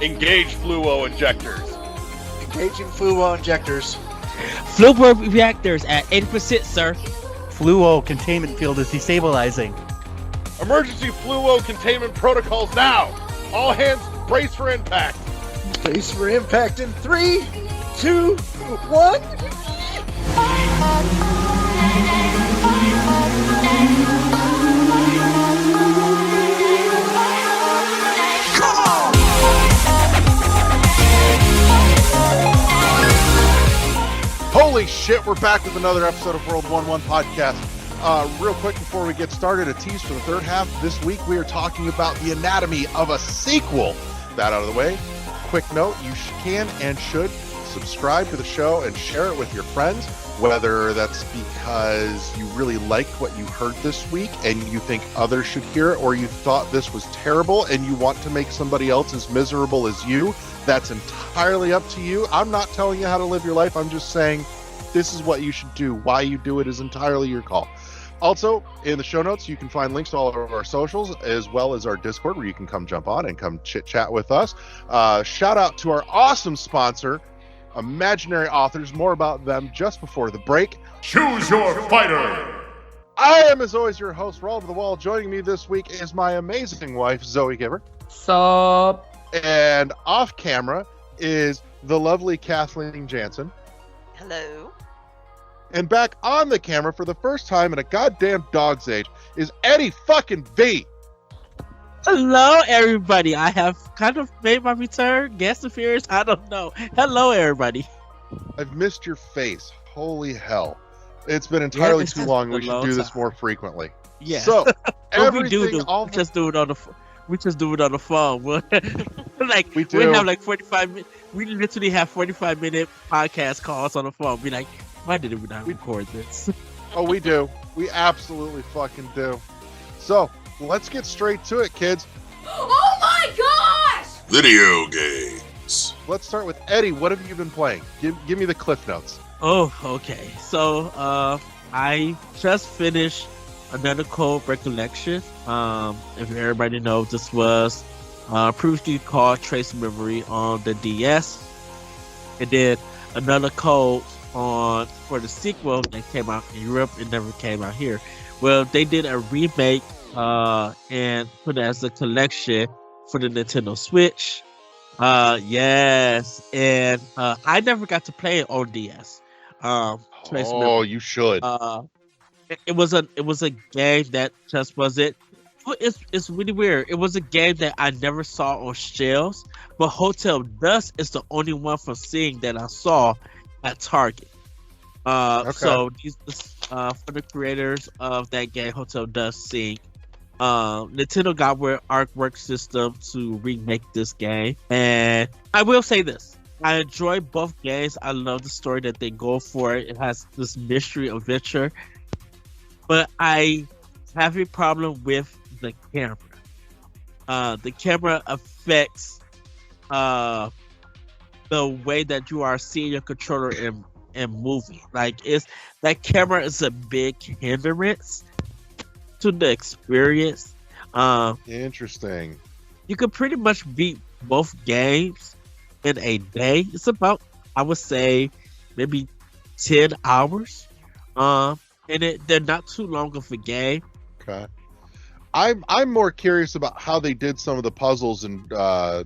Engage fluo injectors. Engaging fluo injectors. Fluo reactors at 80%, sir. Fluo containment field is destabilizing. Emergency fluo containment protocols now. All hands brace for impact. Brace for impact in 3, 2, 1. Holy shit, we're back with another episode of World 1-1 Podcast. Real quick before we get started, a tease for the third half. This week we are talking about the anatomy of a sequel. That out of the way, quick note, you can and should subscribe to the show and share it with your friends, whether that's because you really liked what you heard this week and you think others should hear it, or you thought this was terrible and you want to make somebody else as miserable as you. That's entirely up to you. I'm not telling you how to live your life. I'm just saying this is what you should do. Why you do it is entirely your call. Also, in the show notes, you can find links to all of our socials, as well as our Discord, where you can come jump on and come chit-chat with us. Shout out to our awesome sponsor, Imaginary Authors. More about them just before the break. Choose your fighter! I am, as always, your host, Roll to the Wall. Joining me this week is my amazing wife, Zoe Giver. Sup? And off camera is the lovely Kathleen Jansen. Hello. And back on the camera for the first time in a goddamn dog's age is Eddie fucking V. Hello, everybody. I have kind of made my return. Guest appearance. I don't know. Hello, everybody. I've missed your face. Holy hell. It's been entirely too long. We should do this more frequently. Yeah. So, we just do it on the phone. We have like 45 minutes. We literally have 45-minute podcast calls on the phone. Be like, why did we not record this? Oh, we do. We absolutely fucking do. So, let's get straight to it, kids. Oh my gosh! Video games. Let's start with Eddie. What have you been playing? Give me the cliff notes. Oh, okay. So, I just finished another Code Recollection. If everybody knows, this was previously called Trace Memory on the DS. And then another Code for the sequel that came out in Europe. It never came out here. Well, they did a remake and put it as a collection for the Nintendo Switch. Yes, and I never got to play it on DS. Trace Memory. You should. It was a game that just wasn't. It's really weird. It was a game that I never saw on shelves, but Hotel Dusk is the only one from seeing that I saw at Target. So these for the creators of that game, Hotel Dusk Sync. Nintendo got with Artwork System to remake this game, and I will say this: I enjoy both games. I love the story that they go for. It has this mystery adventure, but I have a problem with the camera. The camera affects the way that you are seeing your controller and moving. Like that camera is a big hindrance to the experience. Interesting. You could pretty much beat both games in a day. It's about, I would say, maybe 10 hours. And they're not too long of a game. Okay. I'm more curious about how they did some of the puzzles in the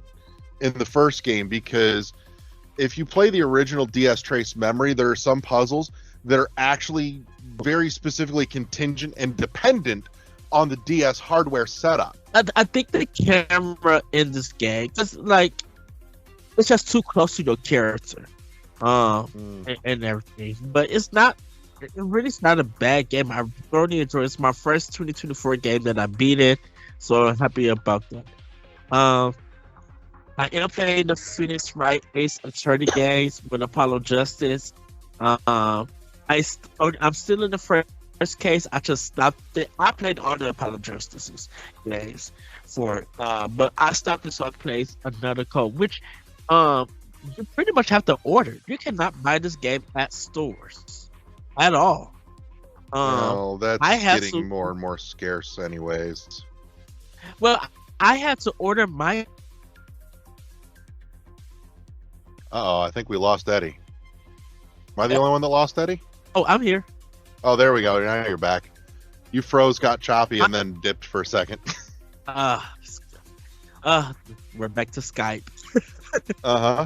first game, because if you play the original DS Trace Memory, there are some puzzles that are actually very specifically contingent and dependent on the DS hardware setup. I think the camera in this game, it's just too close to your character, and everything. But it's not. It really is not a bad game. I thoroughly enjoy it. It's my first 2024 game that I beat it, so I'm happy about that. I am playing the Phoenix Wright Ace Attorney games with Apollo Justice. I'm still in the first case. I just stopped it. I played all the Apollo Justice games for it, but I stopped it so I played another code, which you pretty much have to order. You cannot buy this game at stores at all. Well, that's getting more and more scarce anyways. Well, I had to order my Uh-oh, I think we lost Eddie. Am I the only one that lost Eddie? Oh, I'm here. Oh, there we go. Now you're back. You froze, got choppy, and then dipped for a second. We're back to Skype. Uh-huh.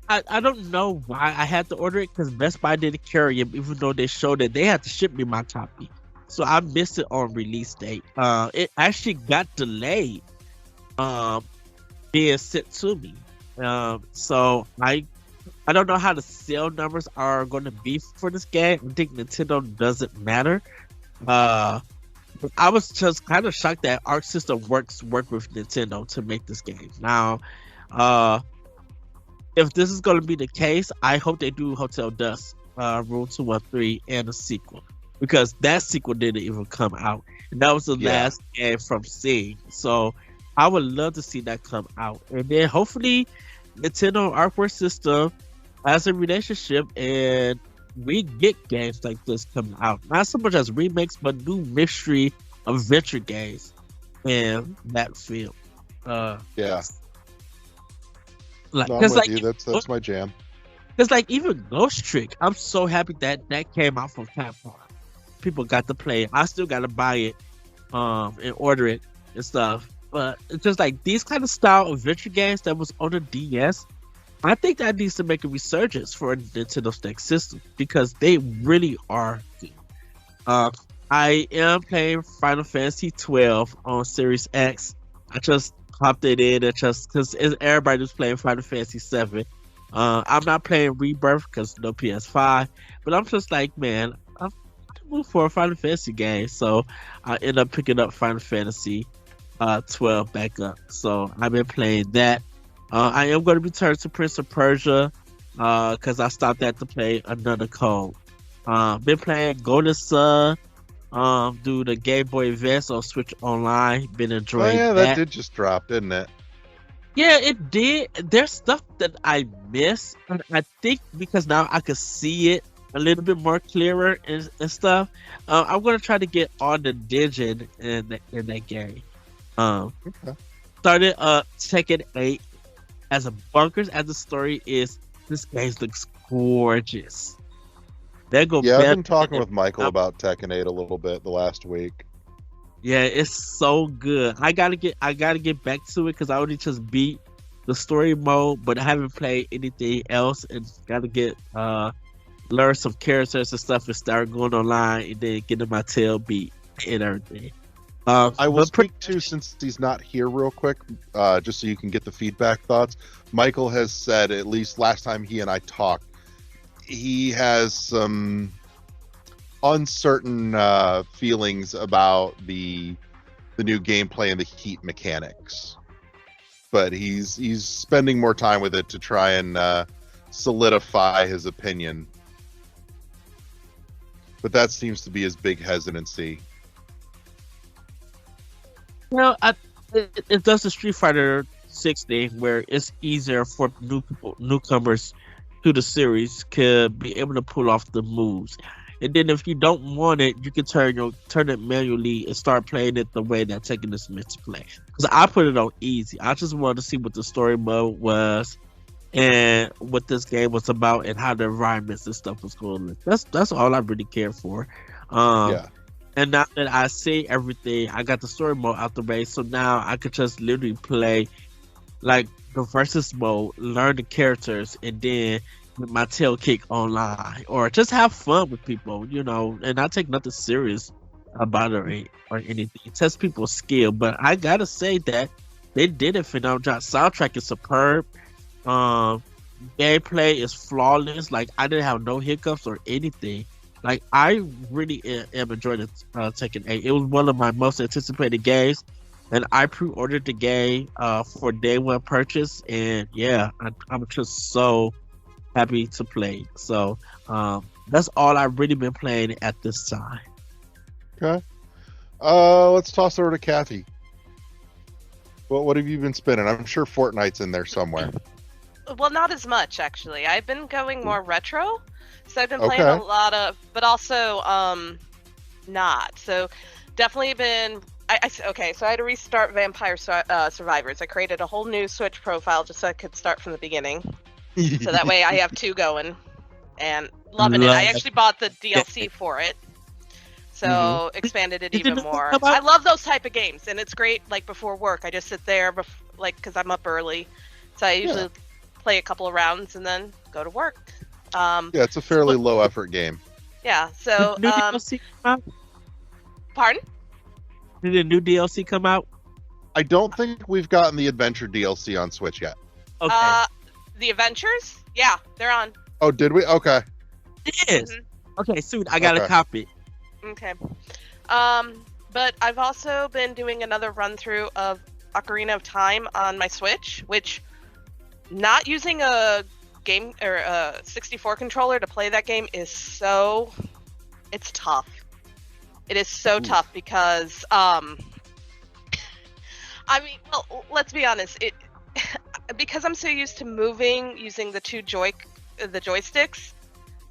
I don't know why I had to order it because Best Buy didn't carry it, even though they showed that they had to ship me my copy. So I missed it on release date. It actually got delayed, being sent to me. So I don't know how the sale numbers are going to be for this game. I think Nintendo doesn't matter. I was just kind of shocked that Arc System worked with Nintendo to make this game. Now, if this is going to be the case, I hope they do Hotel Dusk, Room 213, and a sequel, because that sequel didn't even come out, and that was the last game from Sing. So I would love to see that come out, and then hopefully Nintendo Artwork System has a relationship, and we get games like this coming out, not so much as remakes, but new mystery adventure games in that field. Yeah. Like, No, I'm cause with like, you. That's my jam. cause like even Ghost Trick, I'm so happy that came out from Capcom. People got to play it. I still got to buy it, and order it and stuff. But it's just like these kind of style adventure games that was on the DS. I think that needs to make a resurgence for a Nintendo Stack system because they really are good. I am playing Final Fantasy 12 on Series X. I just hopped it in just because everybody was playing Final Fantasy 7. I'm not playing Rebirth because no PS5, but I'm just like, man, I'm moved for a Final Fantasy game, so I end up picking up Final Fantasy 12 back up. So I've been playing that. I am going to return to Prince of Persia because I stopped that to play another code. Been playing Golden Sun. Do the Game Boy Advance on Switch Online. Been enjoying that did just drop, didn't it? Yeah, it did. There's stuff that I miss, and I think because now I can see it a little bit more clearer and stuff. I'm gonna try to get on the Digin in that game. Started Tekken 8 as a bunkers as the story is. This game looks gorgeous. I've been talking with Michael about Tekken 8 a little bit the last week. Yeah, it's so good. I gotta get back to it because I only just beat the story mode, but I haven't played anything else, and gotta get learn some characters and stuff and start going online and then getting my tail beat and everything. I will speak to, since he's not here real quick, just so you can get the feedback thoughts. Michael has said, at least last time he and I talked, he has some uncertain feelings about the new gameplay and the heat mechanics, but he's spending more time with it to try and solidify his opinion. But that seems to be his big hesitancy. Well, it does the Street Fighter 6 thing where it's easier for newcomers to the series could be able to pull off the moves. And then if you don't want it, you can turn it manually and start playing it the way that Tekken is meant to play. Because I put it on easy. I just wanted to see what the story mode was and what this game was about and how the environments and stuff was going to look. That's all I really care for. And now that I see everything, I got the story mode out the way, so now I could just literally play like the versus mode, learn the characters, and then with my tail kick online, or just have fun with people, and not take nothing serious about it or anything. Test people's skill, but I gotta say that they did it phenomenal. Soundtrack is superb. Gameplay is flawless. Like I didn't have no hiccups or anything. Like I really am enjoying Tekken 8. It was one of my most anticipated games. And I pre-ordered the game for day one purchase, and yeah, I'm just so happy to play. So that's all I've really been playing at this time. Okay. Let's toss it over to Kathy. What have you been spinning? I'm sure Fortnite's in there somewhere. Well, not as much actually. I've been going more retro, so I've been playing a lot of, but also not. So definitely been Okay, so I had to restart Vampire Survivors. I created a whole new Switch profile just so I could start from the beginning. So that way I have 2 going. And loving it. I actually bought the DLC for it. So expanded it even more. I love those type of games, and it's great. Like before work, I just sit there, because I'm up early, so I usually play a couple of rounds and then go to work. Yeah, it's a fairly low effort game. Yeah. So. New DLC come out? Pardon? Did a new DLC come out? I don't think we've gotten the Adventure DLC on Switch yet. Okay. The Adventures? Yeah, they're on. Oh, did we? Okay. It is. Okay, sweet. I got a copy. Okay. But I've also been doing another run through of Ocarina of Time on my Switch, which not using a game or a 64 controller to play that game is it's tough. It is so tough because I mean, well, let's be honest, because I'm so used to moving using the joysticks.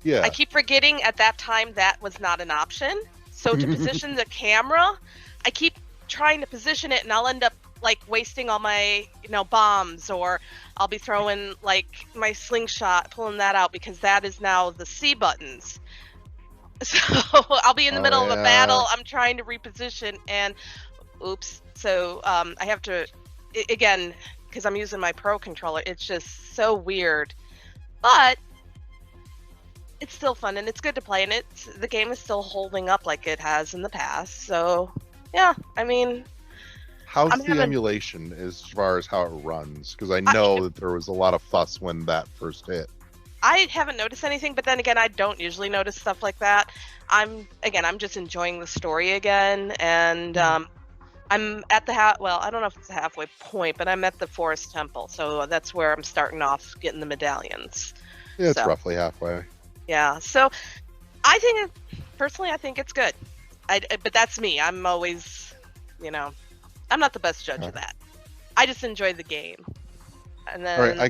Yeah. I keep forgetting at that time that was not an option. So to position the camera, I keep trying to position it, and I'll end up like wasting all my bombs, or I'll be throwing like my slingshot, pulling that out because that is now the C buttons. So I'll be in the middle of a battle, I'm trying to reposition, and oops. So I have to again, because I'm using my Pro controller. It's just so weird, but it's still fun and it's good to play, and the game is still holding up like it has in the past. So yeah, I mean, how's the emulation as far as how it runs? Because I know that there was a lot of fuss when that first hit. I haven't noticed anything, but then again, I don't usually notice stuff like that. I'm just enjoying the story again, and I'm at the well, I don't know if it's a halfway point, but I'm at the Forest Temple, so that's where I'm starting off getting the medallions. Yeah, it's roughly halfway. Yeah, so I think personally, I think it's good. But that's me. I'm always, I'm not the best judge of that. I just enjoy the game. And then, all right, I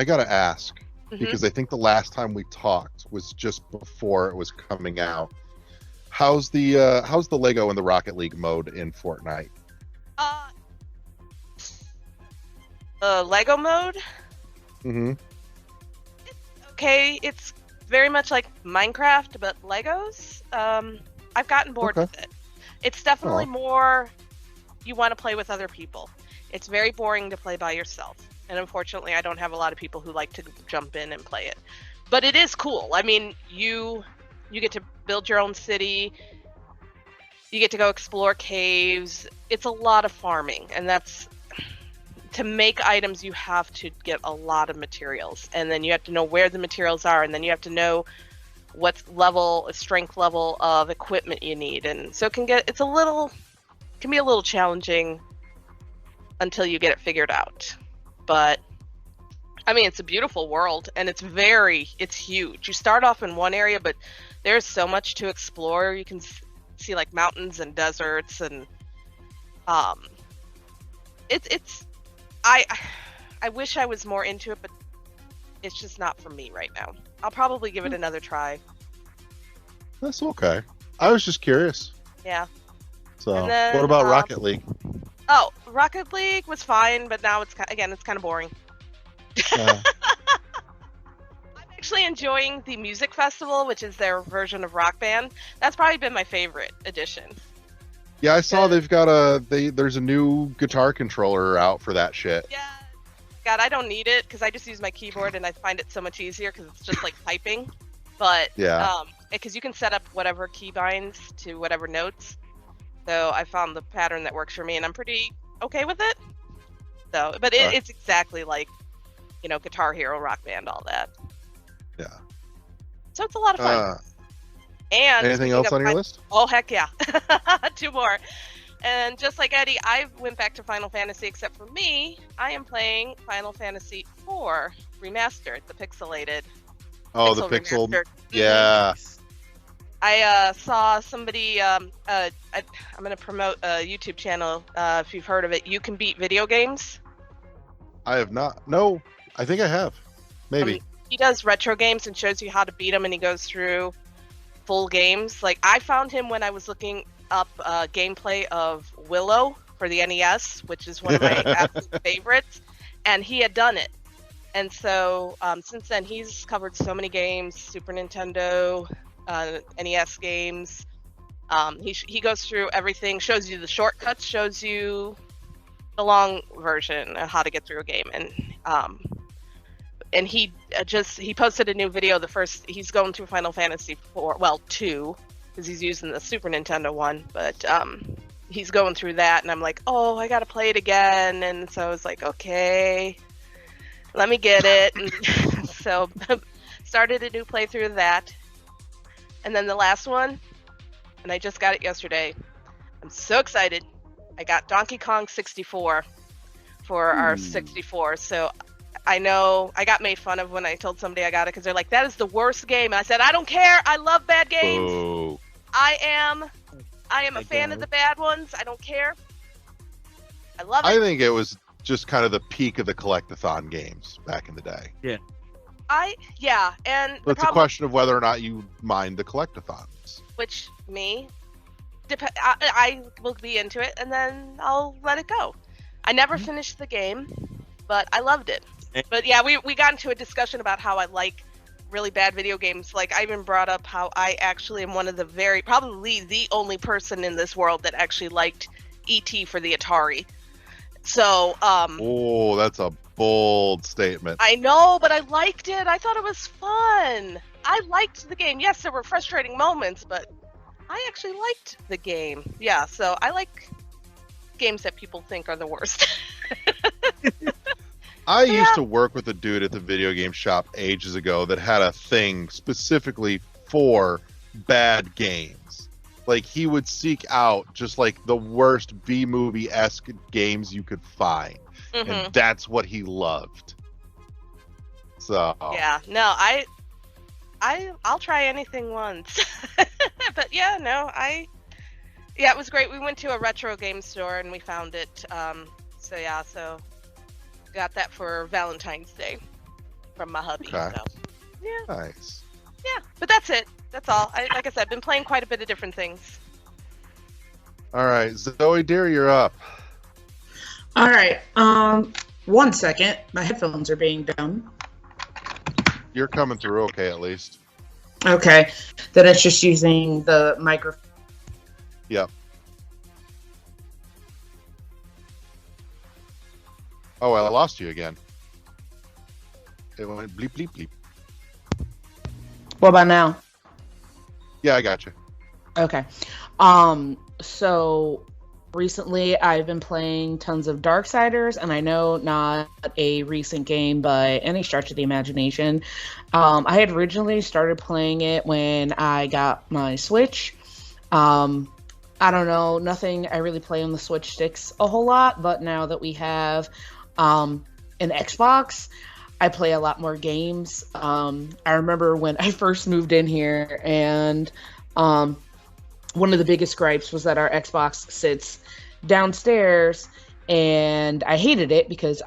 gotta ask, because I think the last time we talked was just before it was coming out. How's the Lego and the Rocket League mode in Fortnite? Lego mode? Mm-hmm. Okay, it's very much like Minecraft, but Legos. I've gotten bored with it. It's definitely more you want to play with other people. It's very boring to play by yourself. And unfortunately, I don't have a lot of people who like to jump in and play it. But it is cool. I mean, you get to build your own city. You get to go explore caves. It's a lot of farming, and that's to make items. You have to get a lot of materials, and then you have to know where the materials are, and then you have to know what strength level of equipment you need, and so it can be a little challenging until you get it figured out. But I mean, it's a beautiful world, and it's huge. You start off in one area, but there's so much to explore. You can see like mountains and deserts, and I wish I was more into it, but it's just not for me right now. I'll probably give it another try. That's okay. I was just curious. Yeah. So, then, what about Rocket League? Oh, Rocket League was fine, but now it's kind of boring. I'm actually enjoying the Music Festival, which is their version of Rock Band. That's probably been my favorite edition. Yeah, I saw they've got there's a new guitar controller out for that shit. Yeah. God, I don't need it because I just use my keyboard and I find it so much easier because it's just like typing. But yeah, because you can set up whatever keybinds to whatever notes. So I found the pattern that works for me, and I'm pretty okay with it. So, but it's exactly like, Guitar Hero, Rock Band, all that. Yeah. So it's a lot of fun. And anything else on your list? Oh, heck yeah. 2 more. And just like Eddie, I went back to Final Fantasy, except for me, I am playing Final Fantasy IV Remastered, the pixelated. Oh, the pixel. Remastered. Yeah. I saw somebody, I'm going to promote a YouTube channel, if you've heard of it. You Can Beat Video Games. I have not. No, I think I have. Maybe. He does retro games and shows you how to beat them, and he goes through full games. Like, I found him when I was looking up gameplay of Willow for the NES, which is one of my absolute favorites, and he had done it. And so since then, he's covered so many games, Super Nintendo, NES games. He goes through everything, shows you the shortcuts, shows you the long version of how to get through a game, and he posted a new video. He's going through Final Fantasy 2, because he's using the Super Nintendo one, but he's going through that, and I'm like, oh, I gotta play it again. And so I was like, okay, let me get it. And so started a new playthrough of that, and then the last one, and I just got it yesterday. I'm so excited. I got Donkey Kong 64 for our 64. So I know I got made fun of when I told somebody I got it, because they're like, that is the worst game. And I said, I don't care. I love bad games. Oh. I am a fan of the bad ones. I don't care. I love it. I think it was just kind of the peak of the collectathon games back in the day. And So it's a question of whether or not you mind the collectathons. Which I will be into it, and then I'll let it go. I never finished the game, but I loved it. But yeah, we got into a discussion about how I like really bad video games. Like, I even brought up how I actually am one of the probably the only person in this world that actually liked E.T. for the Atari. So, oh, that's a bold statement. I know, but I liked it. I thought it was fun. I liked the game. Yes, there were frustrating moments, but I actually liked the game. Yeah, so I like games that people think are the worst. I used to work with a dude at the video game shop ages ago that had a thing specifically for bad games. Like, he would seek out just like the worst B-movie-esque games you could find. Mm-hmm. And that's what he loved. So yeah, no, I'll try anything once. But yeah, no, it was great. We went to a retro game store and we found it. So got that for Valentine's Day from my hubby. Okay. So yeah. Nice. Yeah, but that's it. That's all. Like I said, I've been playing quite a bit of different things. All right, Zoe dear, you're up. All right. 1 second. My headphones are being done. You're coming through okay, at least. Okay. Then it's just using the microphone. Yep. Oh, I lost you again. It went bleep, bleep, bleep. What about now? Yeah, I got you. Okay. So recently I've been playing tons of Darksiders, and I know not a recent game by any stretch of the imagination. I had originally started playing it when I got my Switch. I don't know, nothing I really play on the Switch sticks a whole lot, but now that we have an Xbox, I play a lot more games. I remember when I first moved in here, and one of the biggest gripes was that our Xbox sits downstairs, and I hated it because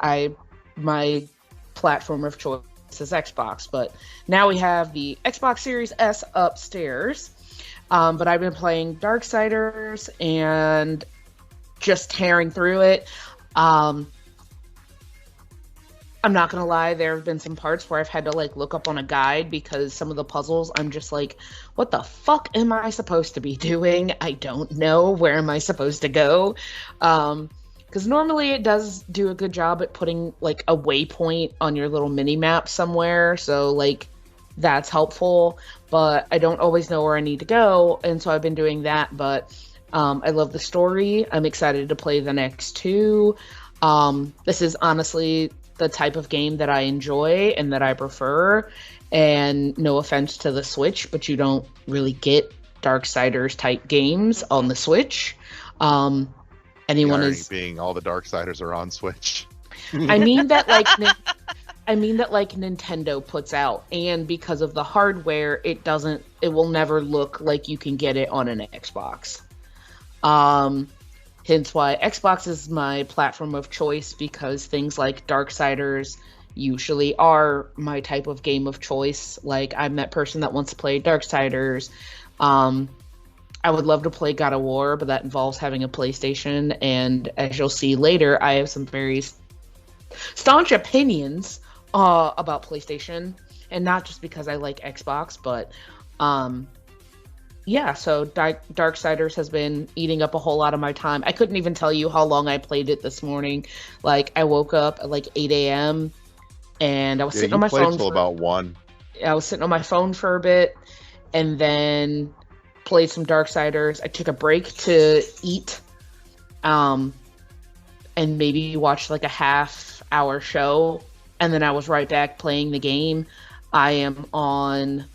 my platform of choice is Xbox. But now we have the Xbox Series S upstairs. But I've been playing Darksiders and just tearing through it. I'm not gonna lie, there have been some parts where I've had to like look up on a guide because some of the puzzles I'm just like, what the fuck am I supposed to be doing? I don't know. Where am I supposed to go? Because normally it does do a good job at putting like a waypoint on your little mini map somewhere, so like that's helpful, but I don't always know where I need to go, and so I've been doing that. But I love the story. I'm excited to play the next two. This is honestly the type of game that I enjoy and that I prefer, and no offense to the Switch, but you don't really get Darksiders type games on the Switch. Anyone The is being all the Darksiders are on Switch. I mean that like Nintendo puts out, and because of the hardware, it will never look like you can get it on an Xbox. Hence why Xbox is my platform of choice, because things like Darksiders usually are my type of game of choice. Like, I'm that person that wants to play Darksiders. I would love to play God of War, but that involves having a PlayStation. And as you'll see later, I have some very staunch opinions about PlayStation, and not just because I like Xbox, but yeah. So Darksiders has been eating up a whole lot of my time. I couldn't even tell you how long I played it this morning. Like I woke up at like 8 a.m. and I was sitting on my phone till about 1. I was sitting on my phone for a bit, and then played some Darksiders. I took a break to eat, and maybe watched like a half-hour show, and then I was right back playing the game. I am on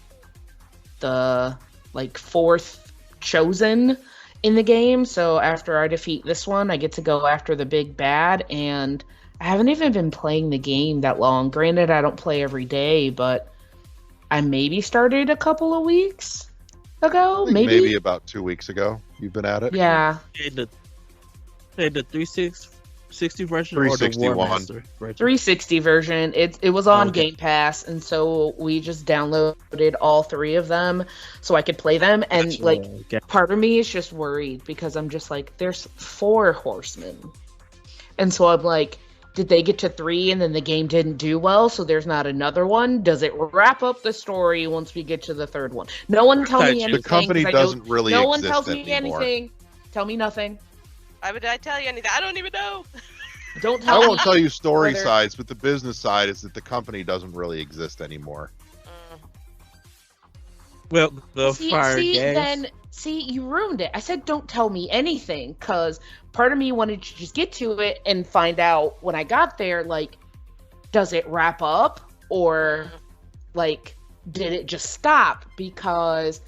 the like 4th chosen in the game, so after I defeat this one, I get to go after the big bad, and I haven't even been playing the game that long. Granted, I don't play every day, but I maybe started a couple of weeks ago. Maybe about 2 weeks ago. You've been at it. Yeah. The 360 version or the 361. War Master version? 360 version. It was on Okay. Game Pass, and so we just downloaded all 3 of them so I could play them. And like, Okay. part of me is just worried because I'm just like, there's 4 horsemen, and so I'm like, did they get to 3 and then the game didn't do well, so there's not another one? Does it wrap up the story once we get to the 3rd one? No one tell me The anything. company 'cause I doesn't really No one exist tells me anymore. anything. Tell me nothing. Why would I tell you anything? I don't even know. Don't I tell me. won't tell you story Whether- sides, but the business side is that the company doesn't really exist anymore. Well, the See, Fire Games. then you ruined it. I said don't tell me anything because part of me wanted to just get to it and find out when I got there, like, does it wrap up or like did it just stop? Because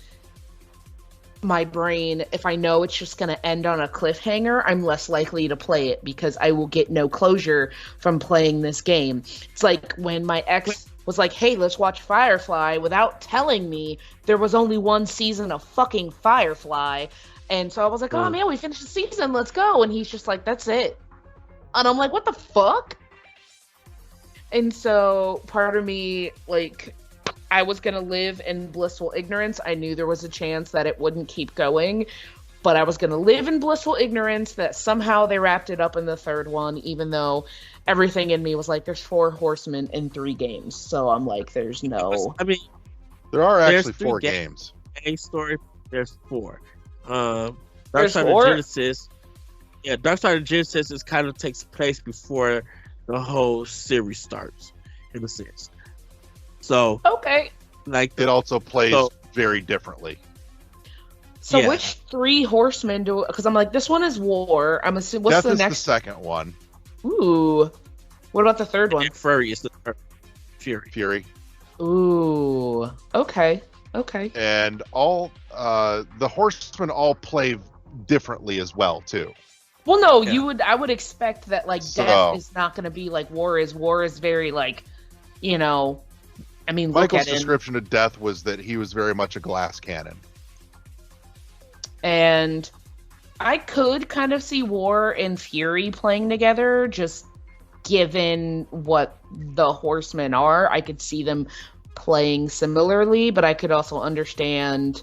my brain, if I know it's just going to end on a cliffhanger, I'm less likely to play it because I will get no closure from playing this game. It's like when my ex was like, hey, let's watch Firefly, without telling me there was only 1 season of fucking Firefly. And so I was like, oh man, we finished the season, let's go. And he's just like, that's it. And I'm like, what the fuck? And so part of me, like, I was going to live in blissful ignorance. I knew there was a chance that it wouldn't keep going, but I was going to live in blissful ignorance that somehow they wrapped it up in the 3rd one, even though everything in me was like, there's 4 horsemen in 3 games. So I'm like, there's no. I mean, There are There's actually 3 4 games. a story. There's 4. There's Darkside 4? of Genesis. Yeah, Darkside of Genesis is kind of takes place before the whole series starts, in a sense. So, Okay. like, It also plays So- very differently. So Yeah. which 3 horsemen do? Because I'm like, this one is war. I'm assuming. What's Death the is next? the second one. Ooh. What about the 3rd one? Nick Fury is the Fury. Fury. Ooh. Okay. Okay. And all the horsemen all play differently as well too. Well, no, Yeah. I would expect that like So- death is not going to be like war is. War is very like, you know, I mean, look Michael's at him. description of Death was that he was very much a glass cannon. And I could kind of see War and Fury playing together, just given what the Horsemen are. I could see them playing similarly, but I could also understand,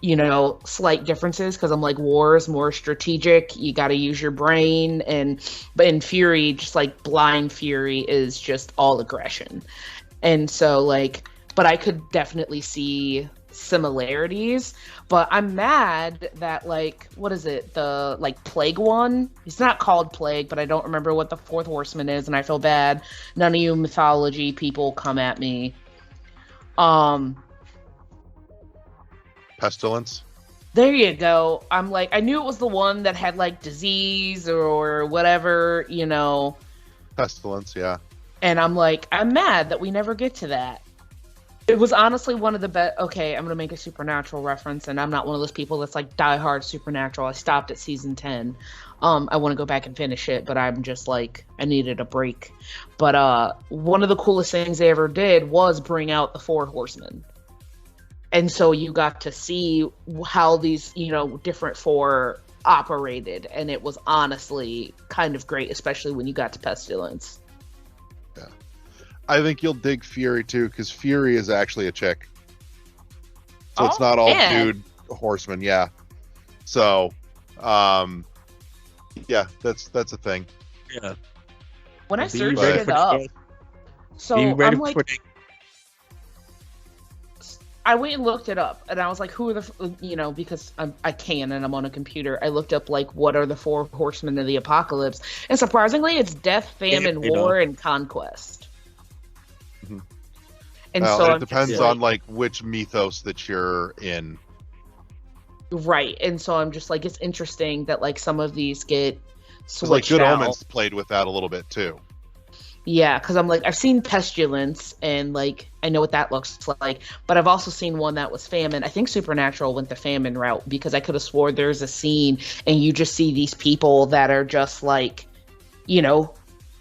you know, slight differences because I'm like, War is more strategic. You got to use your brain, but in Fury, just like blind Fury is just all aggression. And so like, but I could definitely see similarities. But I'm mad that like, what is it? The like Plague one? It's not called Plague, but I don't remember what the 4th horseman is, and I feel bad. None of you mythology people come at me. Pestilence. There you go. I'm like, I knew it was the one that had like disease or whatever, you know. Pestilence, yeah. And I'm like, I'm mad that we never get to that. It was honestly one of the best. Okay, I'm going to make a Supernatural reference, and I'm not one of those people that's like diehard Supernatural. I stopped at season 10. I want to go back and finish it, but I'm just like, I needed a break. But one of the coolest things they ever did was bring out the 4 horsemen. And so you got to see how these, you know, different 4 operated, and it was honestly kind of great, especially when you got to Pestilence. I think you'll dig Fury too, because Fury is actually a chick. So it's Oh, not all man. dude horsemen, yeah. So, yeah, that's a thing. Yeah. When I Be searched ready it for the up, game. so Be ready I'm like, for the I went and looked it up, and I was like, who are the, because I can, and I'm on a computer. I looked up, like, what are the 4 horsemen of the apocalypse, and surprisingly, it's death, famine, war, and conquest. Mhm. And Well, so and I'm it just depends like- on like which mythos that you're in. right, and so I'm just like, it's interesting that like some of these get 'Cause, like switched Good out. Omens played with that a little bit too. Yeah, because I'm like, I've seen Pestilence, and like, I know what that looks like, but I've also seen one that was famine. I think Supernatural went the famine route, because I could have swore there's a scene, and you just see these people that are just like,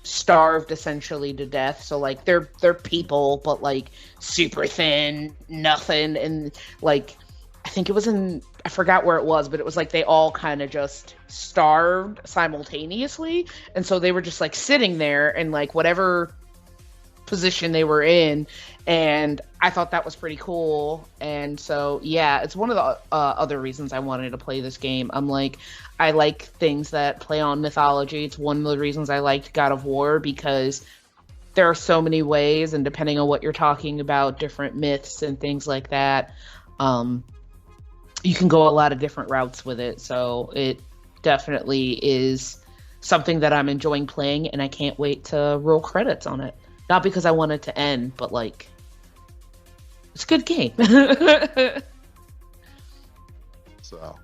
starved essentially to death. So like, they're people, but like super thin, nothing, and like, I think it was I forgot where it was, but it was like they all kind of just starved simultaneously. And so they were just like sitting there in like whatever position they were in. And I thought that was pretty cool. And so, yeah, it's one of the other reasons I wanted to play this game. I'm like, I like things that play on mythology. It's one of the reasons I liked God of War, because there are so many ways, and depending on what you're talking about, different myths and things like that, you can go a lot of different routes with it. So it definitely is something that I'm enjoying playing, and I can't wait to roll credits on it. Not because I want it to end, but like, it's a good game. So,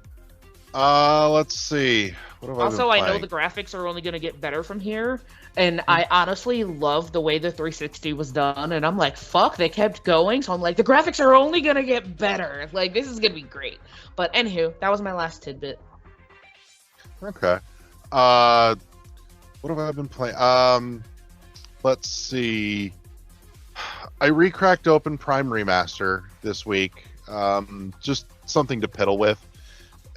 let's see. What have Also, I I been know playing? the graphics are only going to get better from here, and I honestly love the way the 360 was done, and I'm like, fuck, they kept going, so I'm like, the graphics are only going to get better. Like, this is going to be great. But anywho, that was my last tidbit. Okay. What have I been playing? Let's see. I recracked open Prime Remaster this week. Just something to piddle with.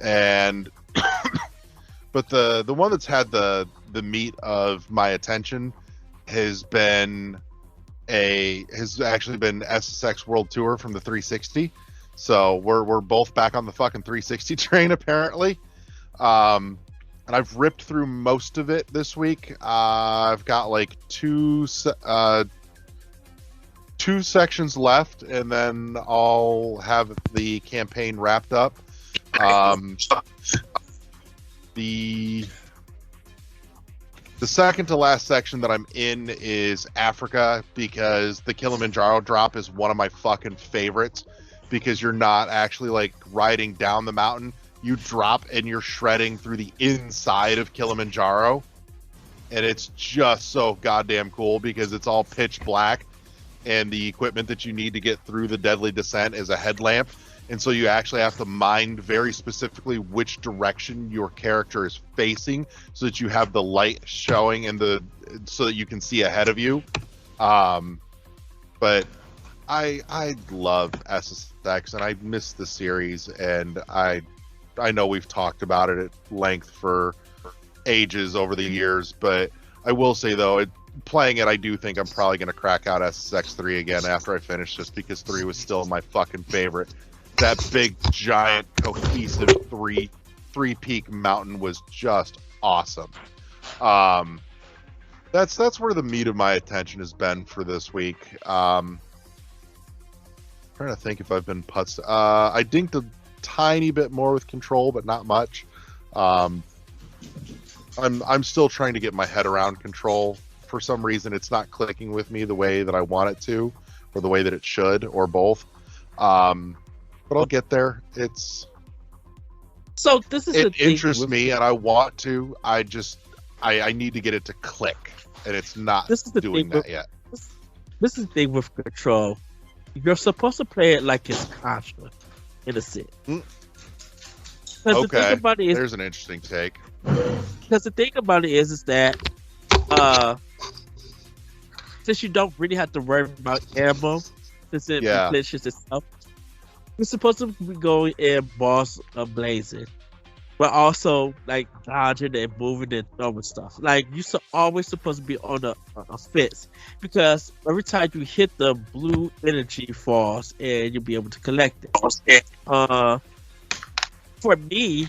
And but the one that's had the meat of my attention has actually been SSX World Tour from the 360. So we're both back on the fucking 360 train apparently. And I've ripped through most of it this week. I've got like two sections left, and then I'll have the campaign wrapped up. The second to last section that I'm in is Africa, because the Kilimanjaro drop is one of my fucking favorites, because you're not actually like riding down the mountain. You drop and you're shredding through the inside of Kilimanjaro, and it's just so goddamn cool because it's all pitch black, and the equipment that you need to get through the deadly descent is a headlamp, and so you actually have to mind very specifically which direction your character is facing so that you have the light showing so that you can see ahead of you. But I love SSX, and I miss the series, and I know we've talked about it at length for ages over the years, but I will say though, playing it, I do think I'm probably going to crack out SSX 3 again after I finish this, because 3 was still my fucking favorite. That big, giant, cohesive three-peak mountain was just awesome. That's where the meat of my attention has been for this week. Trying to think if I've been putts. I dinked a tiny bit more with Control, but not much. I'm still trying to get my head around Control. For some reason, it's not clicking with me the way that I want it to, or the way that it should, or both. But I'll get there. So this is the It thing interests with- me, and I want to. I need to get it to click, and it's not This is the doing thing that yet. This is the thing with Control. You're supposed to play it like it's Contra, in a sense. Mm. Because the Okay, thing about it is, there's an interesting take. because the thing about it is that since you don't really have to worry about ammo, since it Yeah. replenishes itself, you're supposed to be going in balls blazing, but also like dodging and moving and throwing stuff. Like you're always supposed to be on a fence, because every time you hit, the blue energy falls and you'll be able to collect it. For me,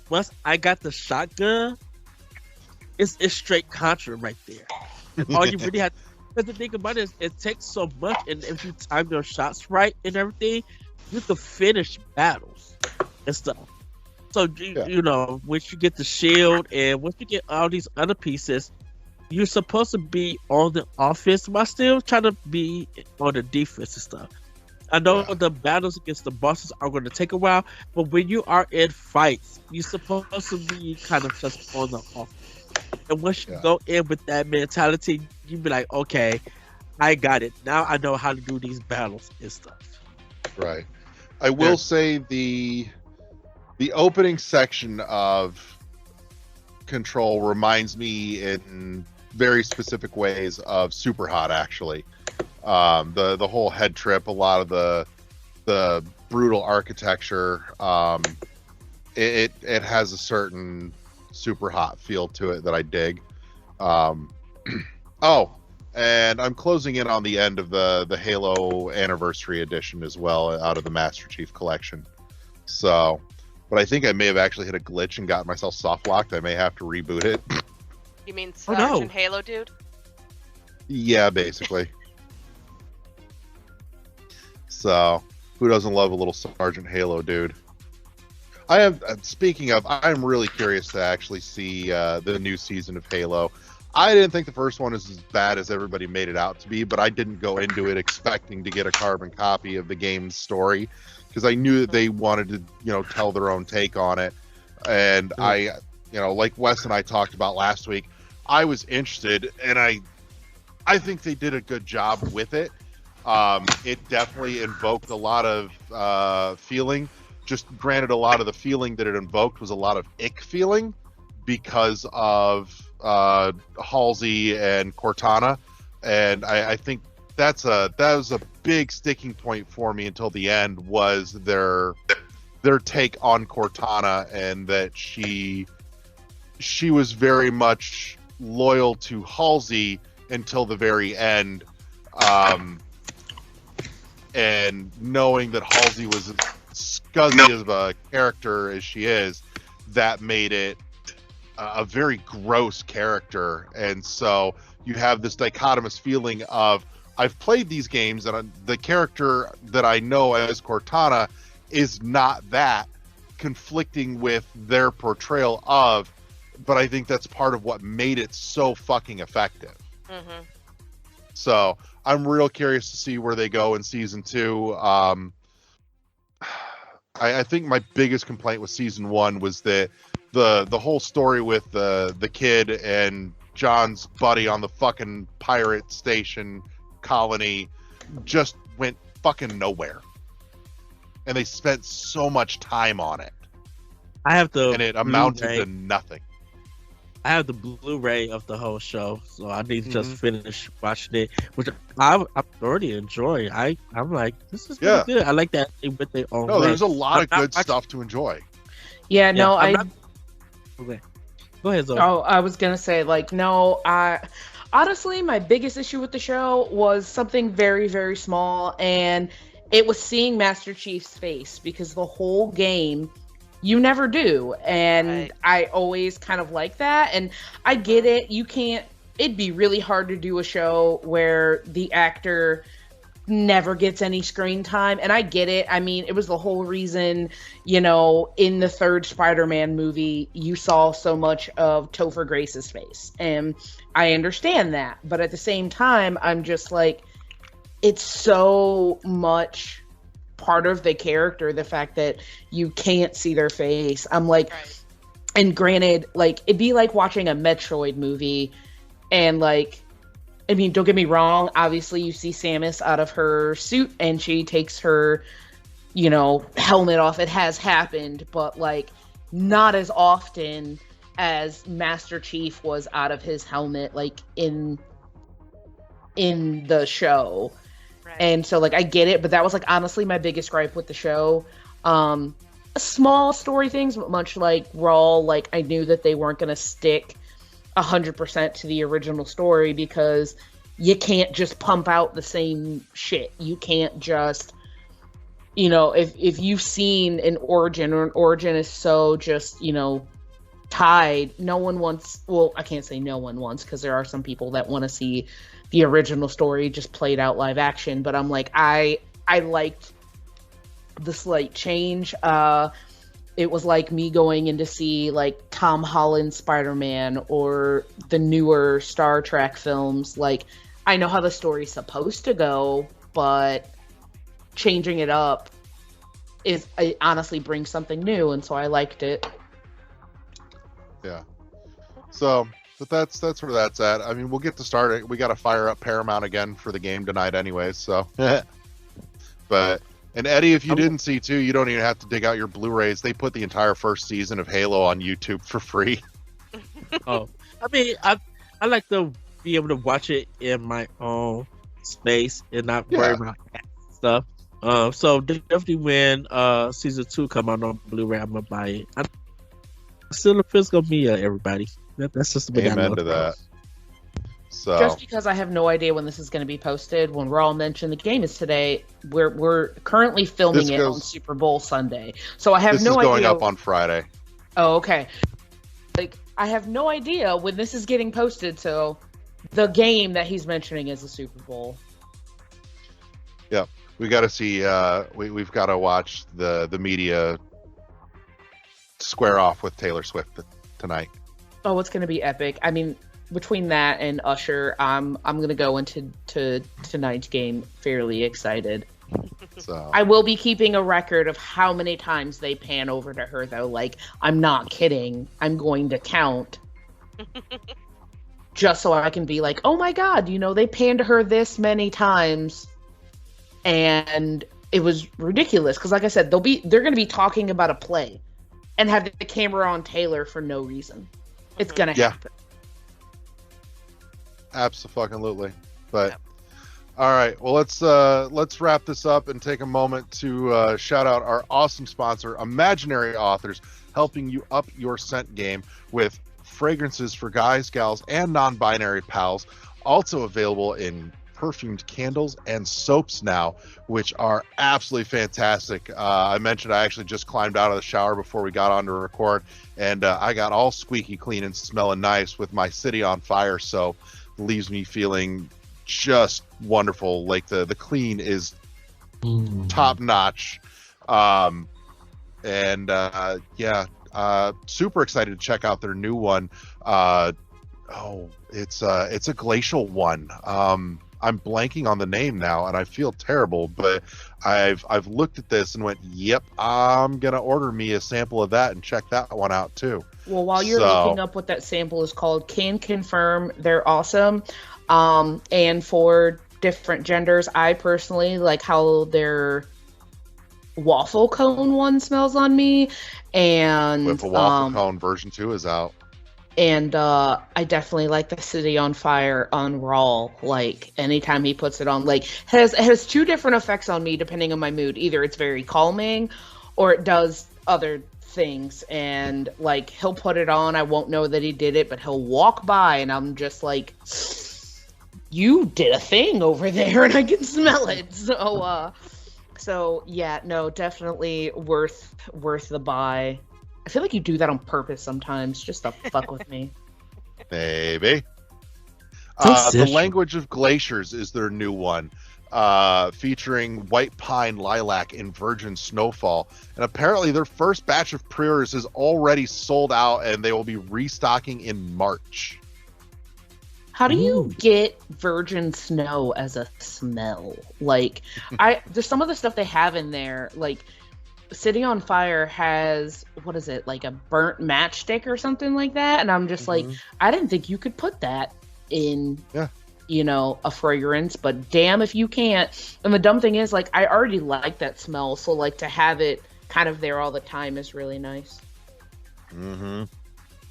Once I got the shotgun, it's straight Contra right there. And all you really have, because the thing about it is, it takes so much, and if you time your shots right and everything, you can finish battles and stuff. So you know, once you get the shield and once you get all these other pieces, you're supposed to be on the offense, but still trying to be on the defense and stuff. I know the battles against the bosses are going to take a while, but when you are in fights, you're supposed to be kind of just on the offense. And once you go in with that mentality, you be like, okay, I got it. Now I know how to do these battles and stuff. Right. I will say the opening section of Control reminds me in very specific ways of Super Hot, actually. The whole head trip, a lot of the brutal architecture, it has a certain Super Hot feel to it that I dig. Oh, and I'm closing in on the end of the Halo Anniversary Edition as well, out of the Master Chief Collection. So, but I think I may have actually hit a glitch and got myself soft locked. I may have to reboot it. You mean Sergeant Halo dude? Yeah, basically. So, who doesn't love a little Sergeant Halo dude? Speaking of, I'm really curious to actually see the new season of Halo. I didn't think the first one was as bad as everybody made it out to be, but I didn't go into it expecting to get a carbon copy of the game's story, because I knew that they wanted to, tell their own take on it. And I, like Wes and I talked about last week, I was interested, and I think they did a good job with it. It definitely invoked a lot of feeling. Just granted, a lot of the feeling that it invoked was a lot of ick feeling because of Halsey and Cortana, and I think that was a big sticking point for me until the end, was their take on Cortana, and that she was very much loyal to Halsey until the very end, and knowing that Halsey was as scuzzy of a character as she is, that made it a very gross character. And so you have this dichotomous feeling of, I've played these games and the character that I know as Cortana is not that, conflicting with their portrayal of, but I think that's part of what made it so fucking effective. Mm-hmm. So I'm real curious to see where they go in season 2. I think my biggest complaint with season 1 was that the whole story with the kid and John's buddy on the fucking pirate station colony just went fucking nowhere, and they spent so much time on it. I have the and it amounted to nothing. I have the Blu-ray of the whole show, so I need to just finish watching it, which I'm already enjoying. I'm like, this is really good. I like that with their own. No, there's a lot of good stuff to enjoy. Yeah, no, Okay. Go ahead, Zoe. Oh, I was gonna say, honestly, my biggest issue with the show was something very, very small, and it was seeing Master Chief's face, because the whole game, you never do, and I always kind of like that. And I get it, it'd be really hard to do a show where the actor never gets any screen time, and I get it. I mean, it was the whole reason, in the third Spider-Man movie, you saw so much of Topher Grace's face, and I understand that. But at the same time, I'm just like, it's so much part of the character, the fact that you can't see their face. I'm like, and granted, it'd be like watching a Metroid movie, and I mean, don't get me wrong, obviously you see Samus out of her suit and she takes her, helmet off. It has happened, but not as often as Master Chief was out of his helmet, in the show. And so I get it, but that was honestly my biggest gripe with the show. Small story things, but much like Raw, I knew that they weren't going to stick 100% to the original story, because you can't just pump out the same shit. You can't just, if you've seen an origin, or an origin is so just, tied, no one wants, well, I can't say no one wants, because there are some people that want to see the original story just played out live action, but I'm like, I liked the slight change. It was like me going in to see like Tom Holland's Spider-Man or the newer Star Trek films. Like, I know how the story's supposed to go, but changing it up it honestly brings something new, and so I liked it. Yeah. So, but that's where that's at. I mean, we'll get to start it. We got to fire up Paramount again for the game tonight, anyways. So, but. And Eddie, if you didn't see too, you don't even have to dig out your Blu-rays. They put the entire first season of Halo on YouTube for free. Oh, I mean, I like to be able to watch it in my own space and not worry about stuff. So definitely when season 2 come out on Blu-ray, I'm gonna buy it. I'm still a physical media, everybody. That's just the way Amen to that. So just because I have no idea when this is going to be posted, when Raw mentioned the game is today, we're currently filming it on Super Bowl Sunday. So I have no idea. This is going up on Friday. Oh, okay. Like, I have no idea when this is getting posted, so the game that he's mentioning is the Super Bowl. Yeah, we got to see. We've got to watch the media square off with Taylor Swift tonight. Oh, it's going to be epic. I mean, between that and Usher, I'm gonna go into tonight's game fairly excited. So I will be keeping a record of how many times they pan over to her, though. Like, I'm not kidding. I'm going to count, just so I can be like, oh my god, they panned to her this many times, and it was ridiculous. Because, like I said, they're gonna be talking about a play, and have the camera on Taylor for no reason. It's gonna happen. Absolutely. But all right, well, let's wrap this up and take a moment to shout out our awesome sponsor, Imaginary Authors, helping you up your scent game with fragrances for guys, gals, and non-binary pals. Also available in perfumed candles and soaps now, which are absolutely fantastic. I mentioned I actually just climbed out of the shower before we got on to record, and I got all squeaky clean and smelling nice with my City on Fire soap. Leaves me feeling just wonderful. Like the clean is top notch. Super excited to check out their new one. It's a glacial one. I'm blanking on the name now, and I feel terrible, but I've looked at this and went, yep, I'm gonna order me a sample of that and check that one out too. Well, while you're looking up what that sample is called, can confirm they're awesome. And for different genders, I personally like how their waffle cone one smells on me. And with a waffle cone version 2 is out. And I definitely like the City on Fire on Raw. Like, anytime he puts it on, like, it has 2 different effects on me depending on my mood. Either it's very calming or it does other things. And like, he'll put it on, I won't know that he did it, but he'll walk by and I'm just like, you did a thing over there, and I can smell it. So yeah, no, definitely worth the buy. I feel like you do that on purpose sometimes, just to fuck with me. Maybe. The Language of Glaciers is their new one, featuring white pine, lilac, and virgin snowfall. And apparently their first batch of pre-orders is already sold out, and they will be restocking in March. How do you get virgin snow as a smell? Like, there's some of the stuff they have in there, like City on Fire has, what is it, like a burnt matchstick or something like that? And I'm just like, I didn't think you could put that in, a fragrance, but damn if you can't. And the dumb thing is, like, I already like that smell, so like to have it kind of there all the time is really nice.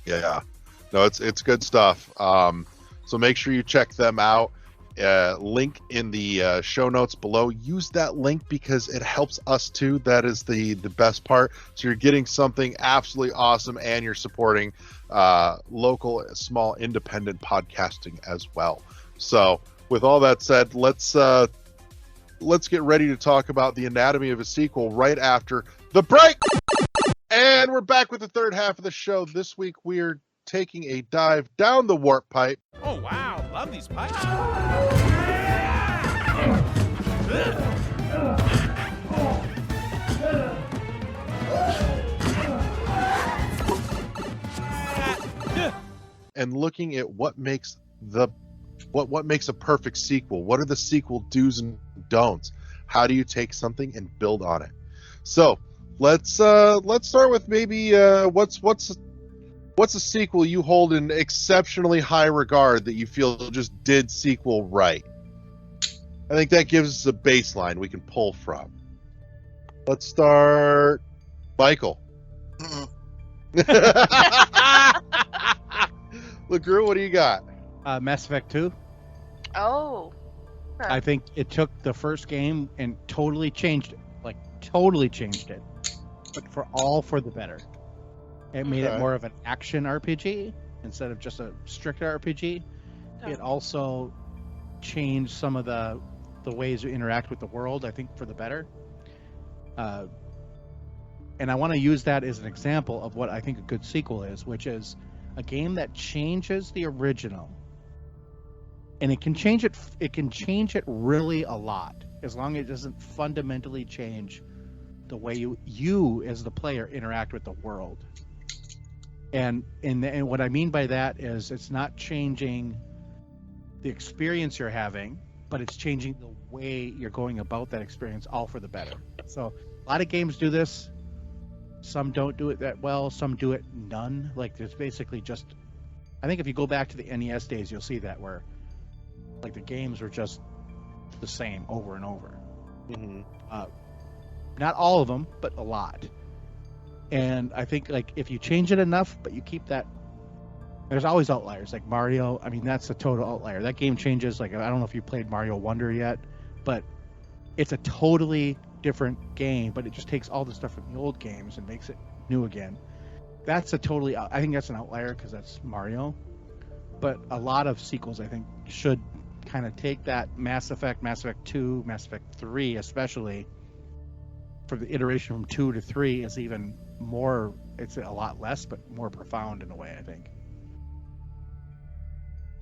Yeah. No, it's good stuff. So make sure you check them out. Link in the show notes below. Use that link because it helps us too. That is the best part. So you're getting something absolutely awesome, and you're supporting local, small, independent podcasting as well. So with all that said, let's let's get ready to talk about the anatomy of a sequel right after the break. And we're back with the third half of the show. This week we're taking a dive down the warp pipe. Oh, wow. Love these pipes. And looking at what makes what makes a perfect sequel. What are the sequel do's and don'ts? How do you take something and build on it? So let's start with maybe what's a sequel you hold in exceptionally high regard that you feel just did sequel right? I think that gives us a baseline we can pull from. Let's start, Michael. LeGrew, what do you got? Mass Effect 2. Oh. I think it took the first game and totally changed it. Like, totally changed it. But for the better. It made it more of an action RPG instead of just a strict RPG. Oh. It also changed some of the ways you interact with the world, I think, for the better. And I want to use that as an example of what I think a good sequel is, which is a game that changes the original. And it can change it really a lot, as long as it doesn't fundamentally change the way you as the player interact with the world. And what I mean by that is it's not changing the experience you're having, but it's changing the way you're going about that experience, all for the better. So a lot of games do this. Some don't do it that well. Some do it none. Like, there's basically just... I think if you go back to the NES days, you'll see that where, like, the games were just the same over and over. Mm-hmm. Not all of them, but a lot. And I think, like, if you change it enough, but you keep that... There's always outliers, like Mario. I mean, that's a total outlier. That game changes. Like, I don't know if you played Mario Wonder yet, but it's a totally different game, but it just takes all the stuff from the old games and makes it new again. That's a totally... I think that's an outlier because that's Mario. But a lot of sequels, I think, should kind of take that Mass Effect 2, Mass Effect 3 especially, for the iteration from 2 to 3 is even more... It's a lot less, but more profound in a way, I think.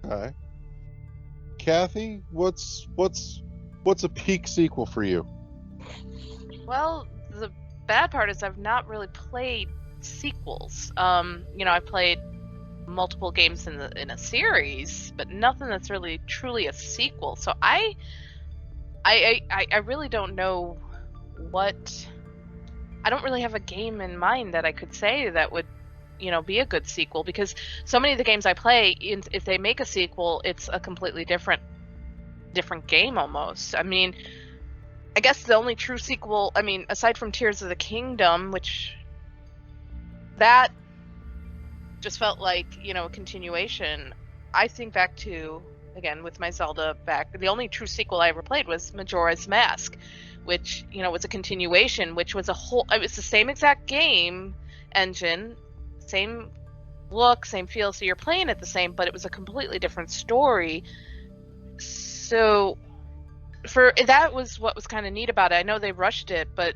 Okay. Kathy, what's a peak sequel for you? Well, the bad part is I've not really played sequels. I played multiple games in a series, but nothing that's really truly a sequel. So I really don't know what... I don't really have a game in mind that I could say that would, be a good sequel, because so many of the games I play, if they make a sequel, it's a completely different game almost. I mean, I guess the only true sequel, aside from Tears of the Kingdom, which that just felt like, a continuation. I think back to, again, with my Zelda back, the only true sequel I ever played was Majora's Mask, which, was a continuation, which was it was the same exact game engine, same look, same feel, so you're playing it the same, but it was a completely different story. So that was what was kind of neat about it. I know they rushed it, but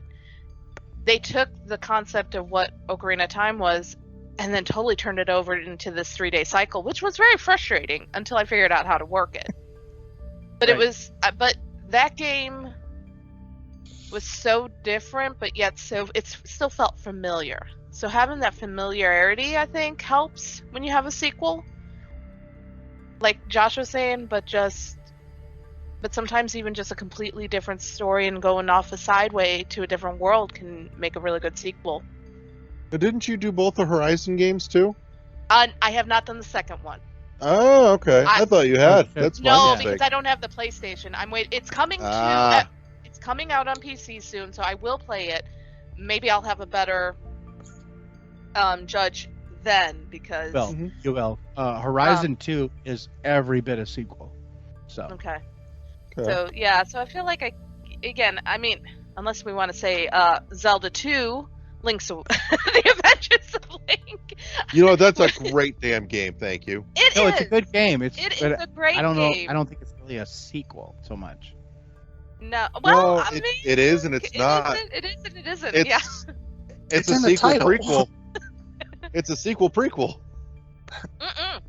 they took the concept of what Ocarina of Time was and then totally turned it over into this 3-day cycle, which was very frustrating until I figured out how to work it. But right. But that game was so different, but yet it still felt familiar. So having that familiarity, I think, helps when you have a sequel. Like Josh was saying, but sometimes even just a completely different story and going off a sideway to a different world can make a really good sequel. But didn't you do both the Horizon games too? I have not done the second one. Oh, okay. I thought you had. That's no, my mistake. because I don't have the PlayStation. It's coming it's coming out on PC soon, so I will play it. Maybe I'll have a better judge then, because you will. Horizon 2 is every bit a sequel. So okay. So yeah, so I feel like unless we want to say Zelda 2, Link's the Adventures of Link. That's a great damn game. Thank you. It's a good game. It is a great game. I don't think it's really a sequel so much. No. Well, No, I mean, it is and it's not. It is and it isn't. It's Yeah. it's It's a in the sequel title. prequel. It's a sequel prequel. Mm-mm.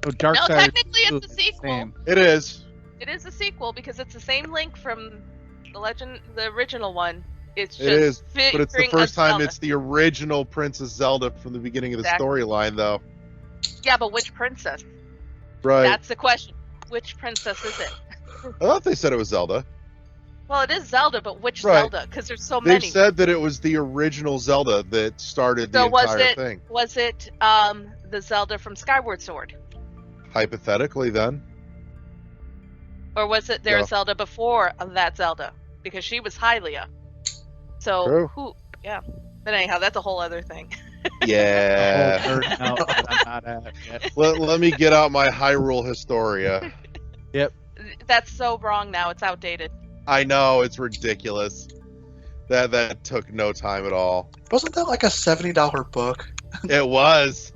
So Dark No, Side technically it's a sequel. same. It is. It is a sequel because it's the same Link from the original one. It's It is, just but it's the figuring first a time Zelda. it's the original Princess Zelda from the beginning of the Exactly. storyline, though. Yeah, but which princess? Right. That's the question. Which princess is it? I thought they said it was Zelda. Well, it is Zelda, but which Right. Zelda? Because there's so They've many. said that it was the original Zelda that started the So was entire it thing. was it the Zelda from Skyward Sword, Hypothetically, then. or was it their No. Zelda before that Zelda? Because she was Hylia. So True. who? Yeah. But anyhow, that's a whole other thing. Yeah. Oh, nerd out that I'm not at yet. let me get out my Hyrule Historia. That's so wrong now. It's outdated. I know, it's ridiculous. That took no time at all. Wasn't that like a $70 book? It was.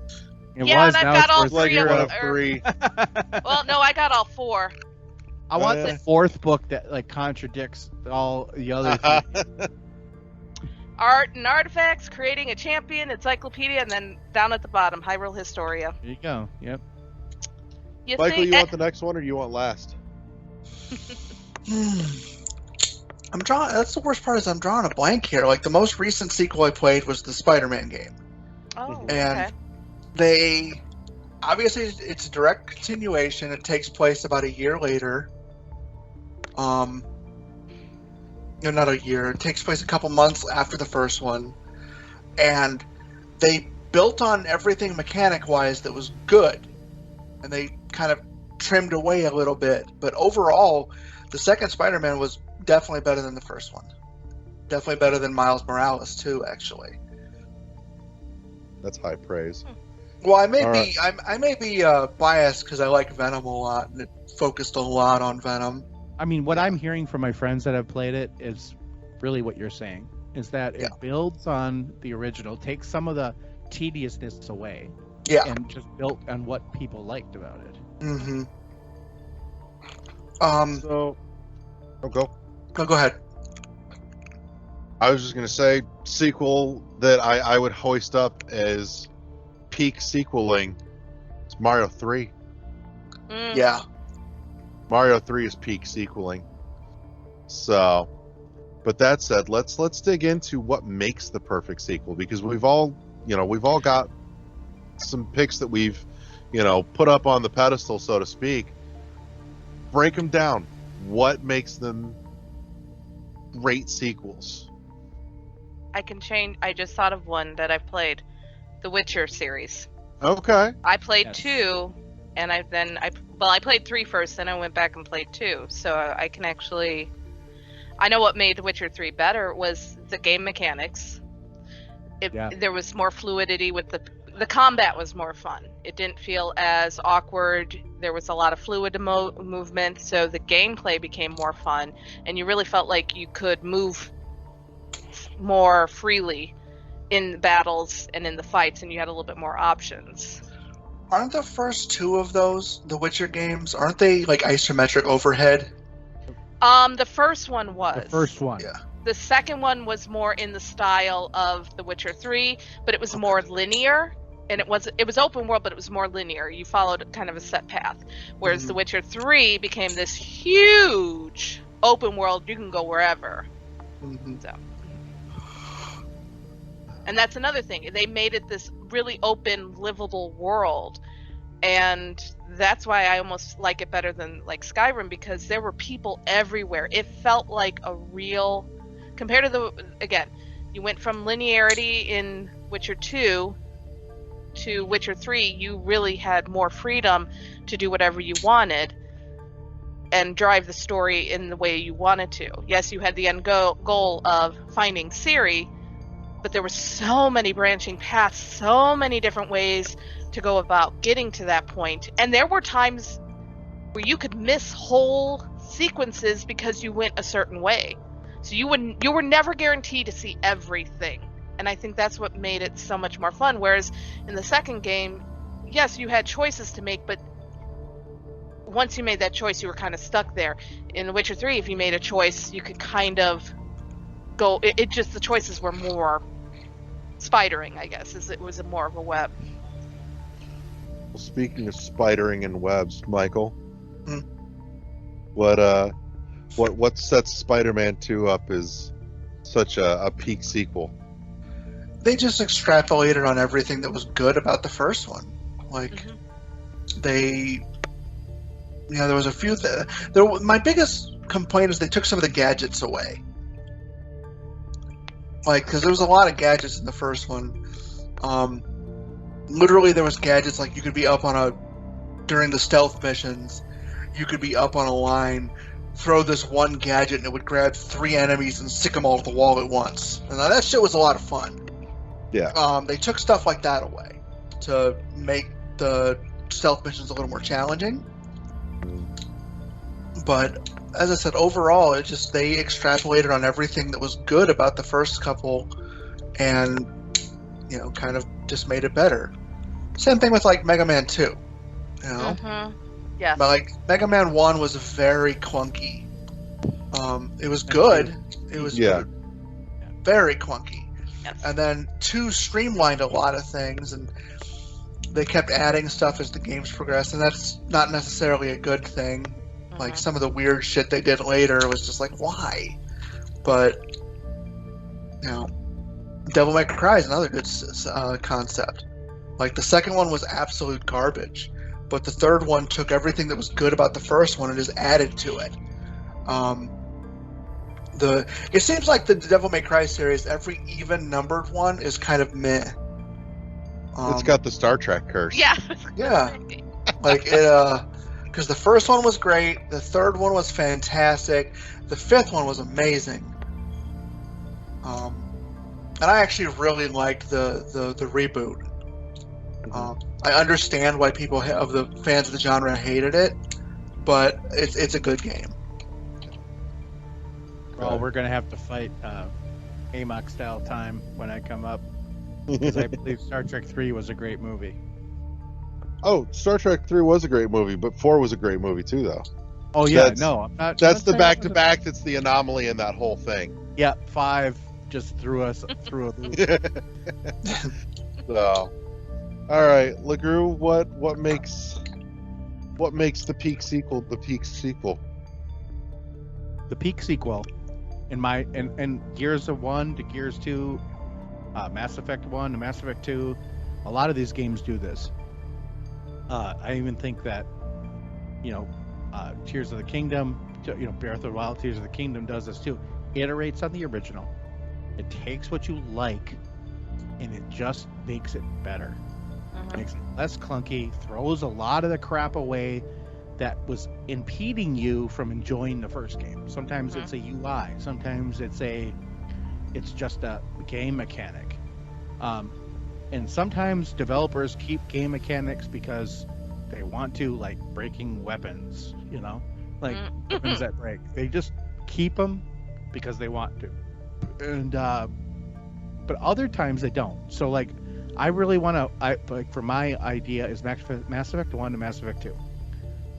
It Yeah, was, and now I've got it's all worth Like three of one them. of three. Well, no, I got all four. I want Yeah. the fourth book that like contradicts all the other three. Art and artifacts, creating a champion, encyclopedia, and then down at the bottom, Hyrule Historia. There you go. Yep. You Michael, see, you want the next one or you want last? I'm drawing. That's the worst part is I'm drawing a blank here. Like the most recent sequel I played was the Spider-Man game. Oh, And okay. they obviously it's a direct continuation. It takes place about a year later. No, not a year. It takes place a couple months after the first one, and they built on everything mechanic-wise that was good, and they kind of trimmed away a little bit. But overall, the second Spider-Man was definitely better than the first one. Definitely better than Miles Morales too, actually. That's high praise. Well, I may All be I may be biased because I like Venom a lot, and it focused a lot on Venom. I mean, what I'm hearing from my friends that have played it is really what you're saying. Is that it builds on the original, takes some of the tediousness away, Yeah. and just built on what people liked about it. Mm-hmm. So, go. No, go ahead. I was just gonna say sequel that I would hoist up as peak sequeling. It's Mario 3. Mm. Yeah. Mario 3 is peak sequeling. So, but that said, let's dig into what makes the perfect sequel, because we've all got some picks that we've, put up on the pedestal, so to speak. Break them down. What makes them great sequels? I can change. I just thought of one that I've played, the Witcher series. Okay. I played Yes. 2, and I played 3 first, then I went back and played 2. So I can actually, I know what made Witcher 3 better was the game mechanics. There was more fluidity with the combat was more fun. It didn't feel as awkward. There was a lot of fluid movement, so the gameplay became more fun, and you really felt like you could move more freely in battles and in the fights, and you had a little bit more options. Aren't the first 2 of those the Witcher games? Aren't they like isometric overhead? The first one was. The first one. Yeah. The second one was more in the style of The Witcher 3, but it was more linear, and it was open world, but it was more linear. You followed kind of a set path, whereas The Witcher 3 became this huge open world. You can go wherever. Mm-hmm. So, and that's another thing. They made it this really open, livable world, and that's why I almost like it better than like Skyrim, because there were people everywhere. It felt like a real, compared to you went from linearity in Witcher 2 to Witcher 3, you really had more freedom to do whatever you wanted and drive the story in the way you wanted to. Yes, you had the end goal of finding Ciri, but there were so many branching paths, so many different ways to go about getting to that point. And there were times where you could miss whole sequences because you went a certain way. So you were never guaranteed to see everything. And I think that's what made it so much more fun. Whereas in the second game, yes, you had choices to make, but once you made that choice, you were kind of stuck there. In The Witcher 3, if you made a choice, you could kind of go. It just the choices were more spidering, I guess, as it was more of a web. Well, speaking of spidering and webs, Michael, Hmm. what sets Spider-Man 2 up as such a peak sequel? They just extrapolated on everything that was good about the first one. Like, they, there was a few. My biggest complaint is they took some of the gadgets away. Like, because there was a lot of gadgets in the first one. Literally, there was gadgets like you could be up during the stealth missions, you could be up on a line, throw this one gadget, and it would grab 3 enemies and stick them all to the wall at once. And that shit was a lot of fun. Yeah. They took stuff like that away to make the stealth missions a little more challenging. But as I said, overall, they extrapolated on everything that was good about the first couple, and kind of just made it better. Same thing with like Mega Man 2. Yeah. But like Mega Man 1 was very clunky. It was good. It was very clunky. Yes. And then 2 streamlined a lot of things, and they kept adding stuff as the games progressed, and that's not necessarily a good thing. Like, some of the weird shit they did later was just like, why? But, Devil May Cry is another good concept. Like, the second one was absolute garbage, but the third one took everything that was good about the first one and just added to it. It seems like the Devil May Cry series, every even-numbered one is kind of meh. It's got the Star Trek curse. Yeah. Yeah. Like, because the first one was great, the third one was fantastic, the fifth one was amazing. And I actually really liked the reboot. I understand why people of the fans of the genre hated it, but it's a good game. Well, we're gonna have to fight AMOC style time when I come up, because I believe Star Trek 3 was a great movie. Oh, Star Trek 3 was a great movie, but 4 was a great movie too, though. Oh yeah, no, I'm not. That's the saying back-to-back. That's the anomaly in that whole thing. Yeah, 5 just threw us through a loop. So, all right, LeGrew, what makes the peak sequel the peak sequel? The peak sequel, in Gears of 1 to Gears 2, Mass Effect 1 to Mass Effect 2, a lot of these games do this. I even think that, Tears of the Kingdom, Breath of the Wild, Tears of the Kingdom does this too. Iterates on the original. It takes what you like, and it just makes it better. Makes it less clunky, throws a lot of the crap away that was impeding you from enjoying the first game. Sometimes it's a UI, sometimes it's just a game mechanic. And sometimes developers keep game mechanics because they want to, like breaking weapons, like weapons that break. They just keep them because they want to. And but other times they don't. So like, I really want to. For my idea is Mass Effect 1 to Mass Effect 2.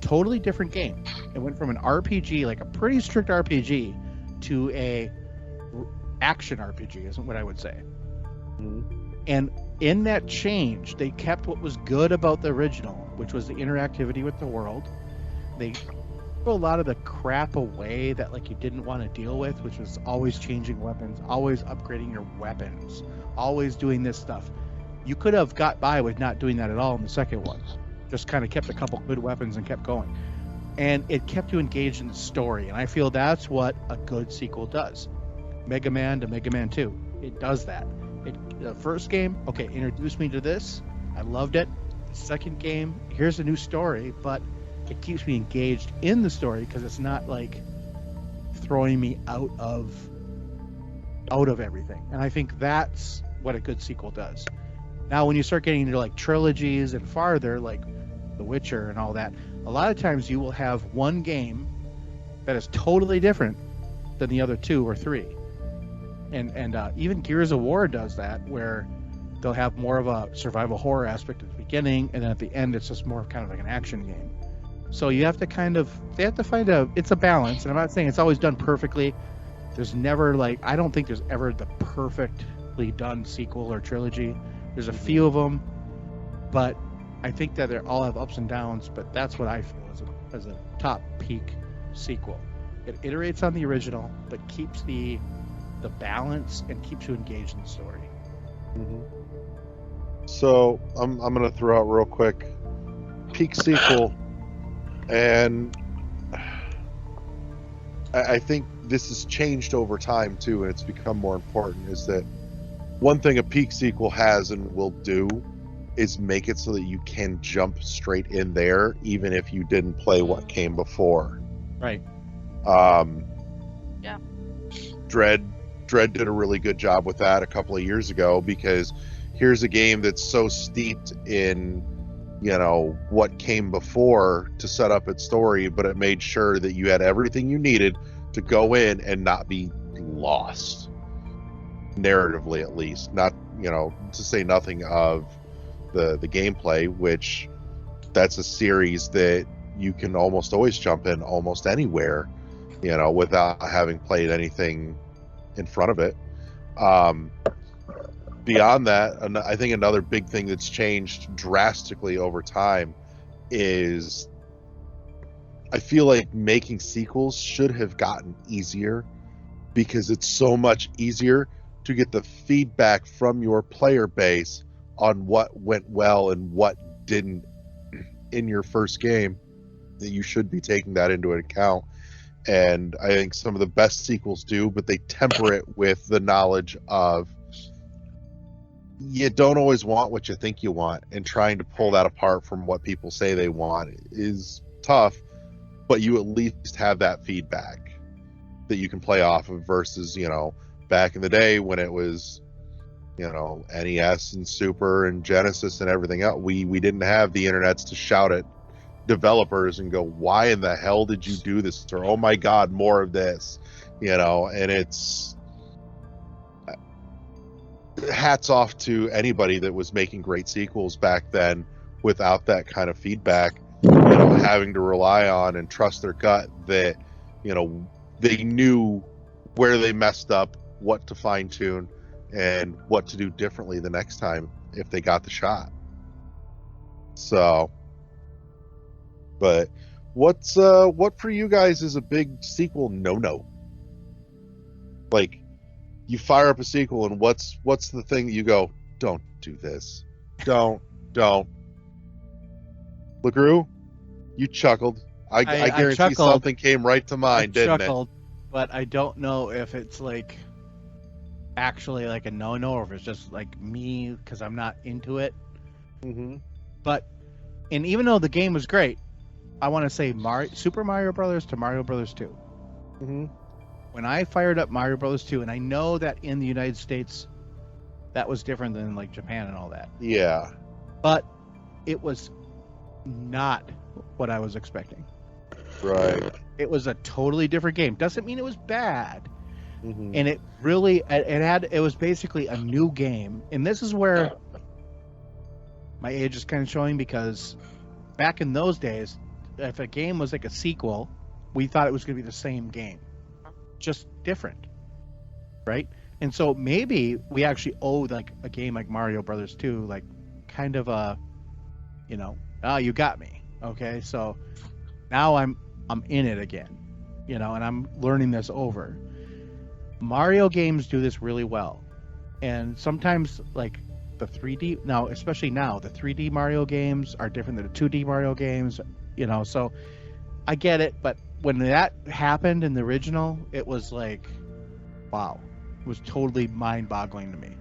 Totally different game. It went from an RPG, like a pretty strict RPG, to a action RPG, isn't what I would say. And in that change, they kept what was good about the original, which was the interactivity with the world. They threw a lot of the crap away that like you didn't want to deal with, which was always changing weapons, always upgrading your weapons, always doing this stuff. You could have got by with not doing that at all in the second one. Just kind of kept a couple good weapons and kept going. And it kept you engaged in the story, and I feel that's what a good sequel does. Mega Man to Mega Man 2, it does that. The first game, okay, introduced me to this. I loved it. The second game, here's a new story, but it keeps me engaged in the story because it's not like throwing me out of everything. And I think that's what a good sequel does. Now, when you start getting into like trilogies and farther, like The Witcher and all that, a lot of times you will have one game that is totally different than the other 2 or 3. And even Gears of War does that, where they'll have more of a survival horror aspect at the beginning, and then at the end it's just more kind of like an action game. So you have to they have to find it's a balance, and I'm not saying it's always done perfectly. There's never I don't think there's ever the perfectly done sequel or trilogy. There's a few of them, but I think that they all have ups and downs. But that's what I feel as a top peak sequel. It iterates on the original, but keeps the balance and keeps you engaged in the story. So I'm gonna throw out real quick, peak sequel, and I think this has changed over time too, and it's become more important. Is that one thing a peak sequel has and will do is make it so that you can jump straight in there, even if you didn't play what came before. Right. Yeah. Dread did a really good job with that a couple of years ago, because here's a game that's so steeped in, what came before to set up its story, but it made sure that you had everything you needed to go in and not be lost, narratively at least. Not, to say nothing of the gameplay, which that's a series that you can almost always jump in almost anywhere, without having played anything in front of it. Beyond that, I think another big thing that's changed drastically over time is I feel like making sequels should have gotten easier, because it's so much easier to get the feedback from your player base on what went well and what didn't in your first game, that you should be taking that into account. And I think some of the best sequels do, but they temper it with the knowledge of you don't always want what you think you want, and trying to pull that apart from what people say they want is tough, but you at least have that feedback that you can play off of, versus, back in the day when it was, NES and Super and Genesis and everything else, we didn't have the internets to shout at developers and go, why in the hell did you do this? Or, oh my God, more of this, and it's hats off to anybody that was making great sequels back then without that kind of feedback, having to rely on and trust their gut that, they knew where they messed up, what to fine tune, and what to do differently the next time if they got the shot. So, but what for you guys is a big sequel no? Like, you fire up a sequel, and what's the thing that you go, don't do this, don't. LeGrew, you chuckled. I guarantee chuckled. Something came right to mind, didn't chuckled, but I don't know if it's actually a no, or if it's just me because I'm not into it. Mm-hmm. But, and even though the game was great, I want to say Super Mario Brothers to Mario Brothers 2. Mm-hmm. When I fired up Mario Brothers 2, and I know that in the United States, that was different than Japan and all that. Yeah. But it was not what I was expecting. Right. It was a totally different game. Doesn't mean it was bad. Mm-hmm. And it really, it was basically a new game. And this is where my age is kind of showing, because back in those days, if a game was a sequel, we thought it was going to be the same game, just different, right? And so maybe we actually owe a game like Mario Brothers 2 kind of a, oh, you got me, okay? So now I'm in it again, and I'm learning this over. Mario games do this really well, and sometimes the 3D now, especially now, the 3D Mario games are different than the 2D Mario games, so I get it. But when that happened in the original, it was wow, it was totally mind-boggling to me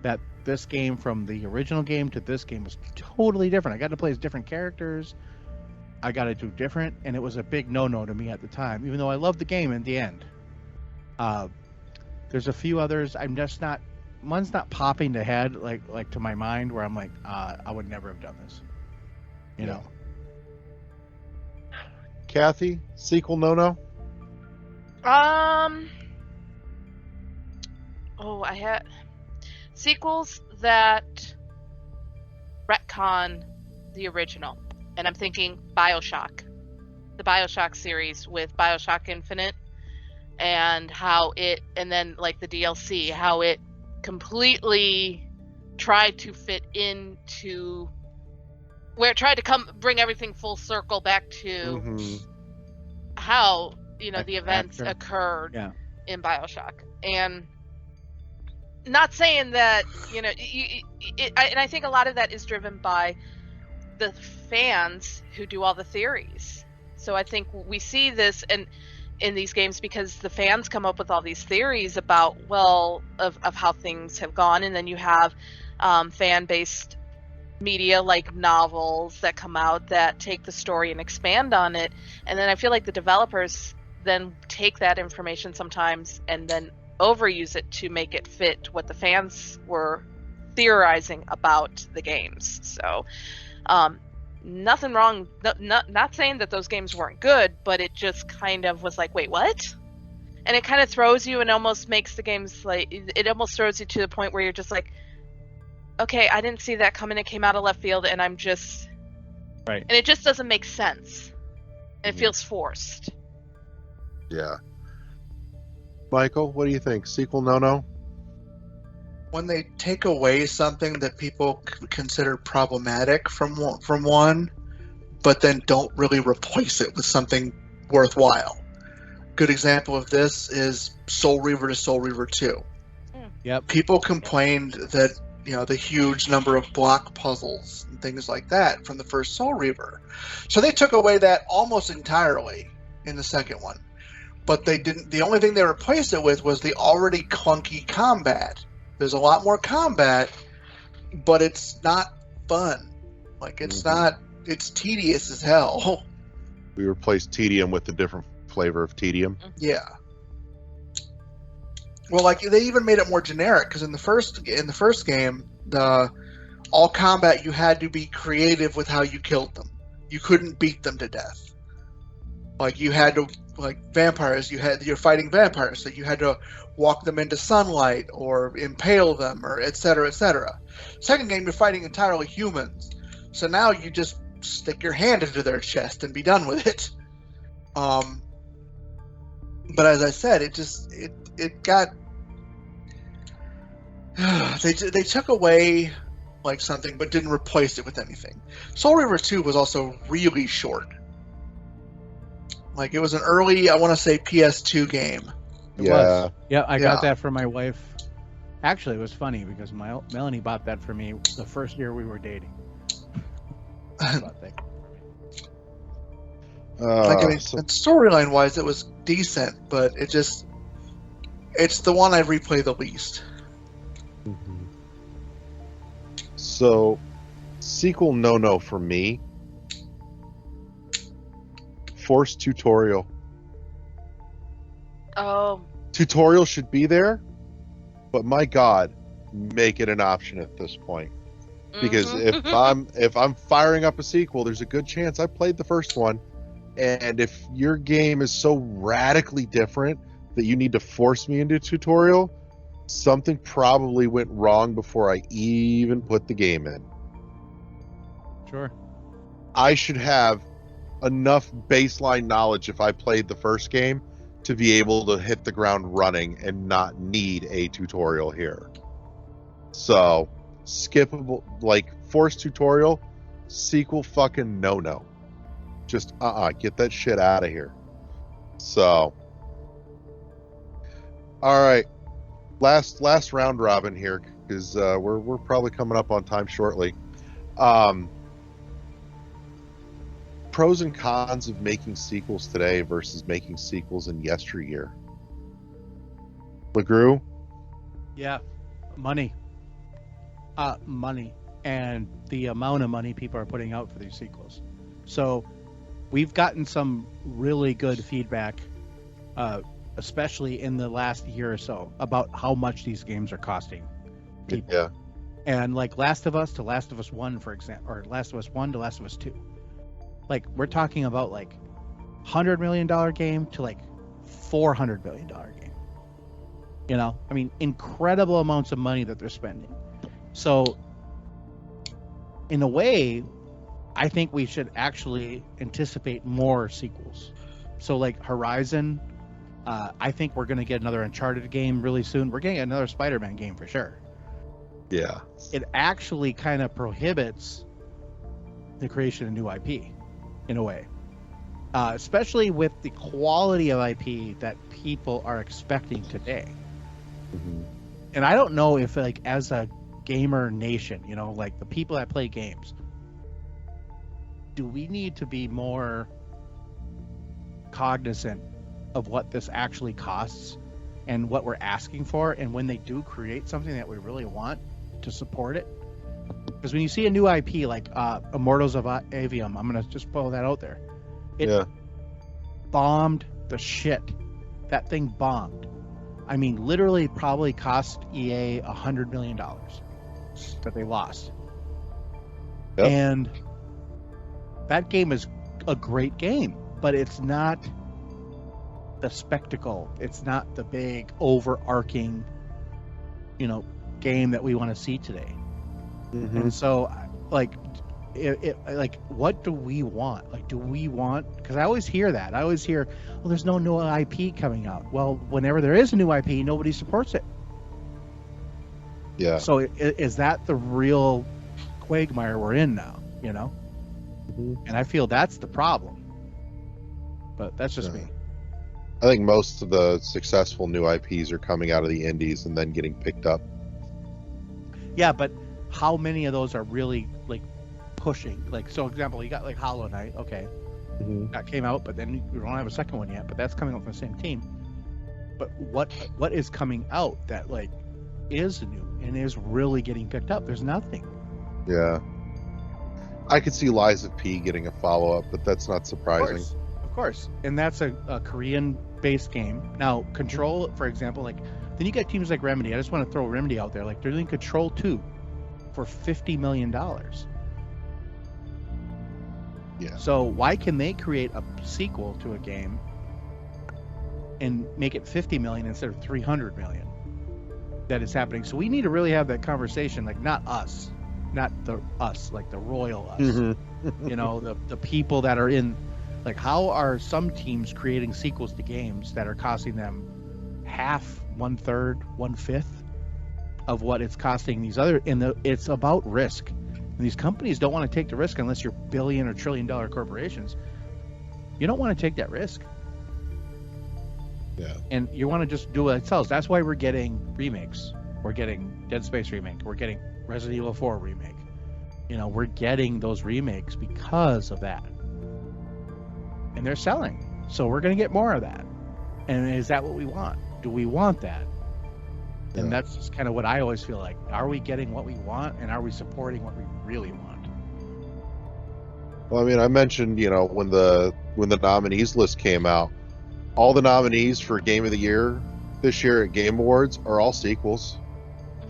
that this game, from the original game to this game, was totally different. I got to play as different characters, I got to do different, and it was a big no-no to me at the time, even though I loved the game in the end. There's a few others I'm just not, one's not popping to head to my mind, where I'm I would never have done this, you know. Kathy, sequel no? I had sequels that retcon the original, and I'm thinking BioShock. the BioShock series with BioShock Infinite, and how it, and then like the DLC, how it completely tried to fit into where it tried to bring everything full circle back to Mm-hmm. how the events After. occurred Yeah. in BioShock. And not saying that and I think a lot of that is driven by the fans who do all the theories. So I think we see this in these games because the fans come up with all these theories about of how things have gone, and then you have fan-based media like novels that come out that take the story and expand on it, and then I feel like the developers then take that information sometimes and then overuse it to make it fit what the fans were theorizing about the games. So nothing wrong, not saying that those games weren't good, but it just kind of was like, wait, what? And it kind of throws you and almost makes the games like, it almost throws you to the point where you're just like, okay, I didn't see that coming. It came out of left field, and I'm just Right. And it just doesn't make sense. And it feels forced. Yeah. Michael, what do you think? Sequel no? When they take away something that people consider problematic from one, but then don't really replace it with something worthwhile. Good example of this is Soul Reaver to Soul Reaver 2. Yep. People complained that, the huge number of block puzzles and things like that from the first Soul Reaver. So they took away that almost entirely in the second one. But they didn't. The only thing they replaced it with was the already clunky combat. There's a lot more combat, but it's not fun. Like, it's not. It's tedious as hell. We replaced tedium with a different flavor of tedium. Yeah. Well, like, they even made it more generic, because in the first game, all combat, you had to be creative with how you killed them. You couldn't beat them to death. Like, you had to, like vampires, you're fighting vampires, so you had to walk them into sunlight or impale them, or et cetera, et cetera. Second game, you're fighting entirely humans, so now you just stick your hand into their chest and be done with it. But as I said, it got they took away like something, but didn't replace it with anything. Soul Reaver 2 was also really short. Like, it was an early, I want to say, PS2 game. It was. Yeah, I got that from my wife. Actually, it was funny because Melanie bought that for me the first year we were dating. Storyline wise, it was decent, but it's the one I replay the least. Mm-hmm. So, sequel no for me. Forced tutorial. Oh. Tutorial should be there, but my God, make it an option at this point. Because if I'm firing up a sequel, there's a good chance I played the first one, and if your game is so radically different that you need to force me into a tutorial, something probably went wrong before I even put the game in. Sure. I should have enough baseline knowledge if I played the first game to be able to hit the ground running and not need a tutorial here. So, skippable, like, forced tutorial, sequel fucking no. Just, get that shit out of here. So, alright, last round robin here, because we're probably coming up on time shortly. Pros and cons of making sequels today versus making sequels in yesteryear. LeGrew? Yeah, money. Money. And the amount of money people are putting out for these sequels. So we've gotten some really good feedback, especially in the last year or so, about how much these games are costing people. Yeah. And like Last of Us to Last of Us 1, for example, or Last of Us 1 to Last of Us 2. Like, we're talking about like $100 million game to like $400 million game. I mean, incredible amounts of money that they're spending. So in a way, I think we should actually anticipate more sequels. So like Horizon, I think we're going to get another Uncharted game really soon. We're getting another Spider-Man game for sure. Yeah. It actually kind of prohibits the creation of new IP in a way, especially with the quality of IP that people are expecting today. Mm-hmm. And I don't know if, like, as a gamer nation, you know, like the people that play games, do we need to be more cognizant of what this actually costs and what we're asking for, and when they do create something that we really want, to support it? Because when you see a new IP like Immortals of Avium, I'm gonna just pull that out there. It bombed the shit. That thing bombed. I mean, literally, probably cost EA $100 million that they lost. Yep. And that game is a great game, but it's not the spectacle. It's not the big overarching, you know, game that we want to see today. Mm-hmm. And so, like, like, what do we want? Like, do we want? Because I always hear that. I always hear, well, there's no new IP coming out. Well, whenever there is a new IP, nobody supports it. Yeah. So is that the real quagmire we're in now? You know. Mm-hmm. And I feel that's the problem. But that's just me. I think most of the successful new IPs are coming out of the indies and then getting picked up. Yeah, but how many of those are really like pushing? Like, so example, you got like Hollow Knight, okay, that came out, but then we don't have a second one yet, but that's coming out from the same team. But what is coming out that like is new and is really getting picked up? There's nothing. Yeah. I could see Lies of P getting a follow-up, but that's not surprising. Of course. And that's a Korean-based game. Now, Control, for example, like, then you got teams like Remedy. I just want to throw Remedy out there. Like, they're doing Control 2 for $50 million. Yeah. So why can they create a sequel to a game and make it $50 million instead of $300 million? That is happening. So we need to really have that conversation. Like, not us, not the us, like the royal us. Mm-hmm. You know, the people that are in. Like, how are some teams creating sequels to games that are costing them half, 1/3, 1/5 of what it's costing these other? It's about risk. And these companies don't want to take the risk unless you're billion or trillion dollar corporations. You don't want to take that risk. Yeah. And you want to just do what it sells. That's why we're getting remakes. We're getting Dead Space remake. We're getting Resident Evil 4 remake. You know, we're getting those remakes because of that. And they're selling. So we're going to get more of that. And is that what we want? Do we want that? Yeah. And that's just kind of what I always feel like. Are we getting what we want, and are we supporting what we really want? Well, I mean, I mentioned, you know, when the nominees list came out, all the nominees for Game of the Year this year at Game Awards are all sequels.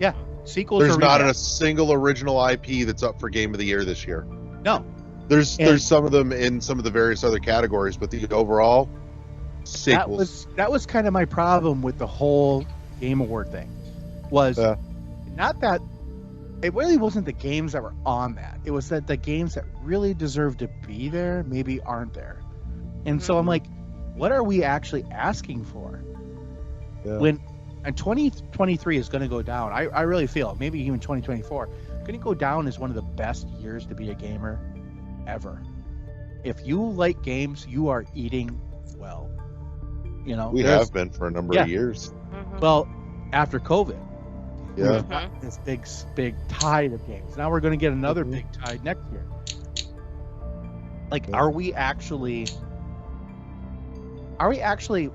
Yeah, sequels. There's not remakes. a single original IP that's up for Game of the Year this year. No. There's some of them in some of the various other categories, but the overall sequels. That was kind of my problem with the whole Game Award thing. Was not that it really wasn't the games that were on that. It was that the games that really deserve to be there maybe aren't there. And so I'm like, what are we actually asking for? Yeah. When and 2023 is going to go down. I really feel maybe even 2024 going to go down as one of the best years to be a gamer ever. If you like games, you are eating well. You know, We have been for a number of years. Well, after COVID, Yeah. this big tide of games. Now we're going to get another big tide next year. Like, are we actually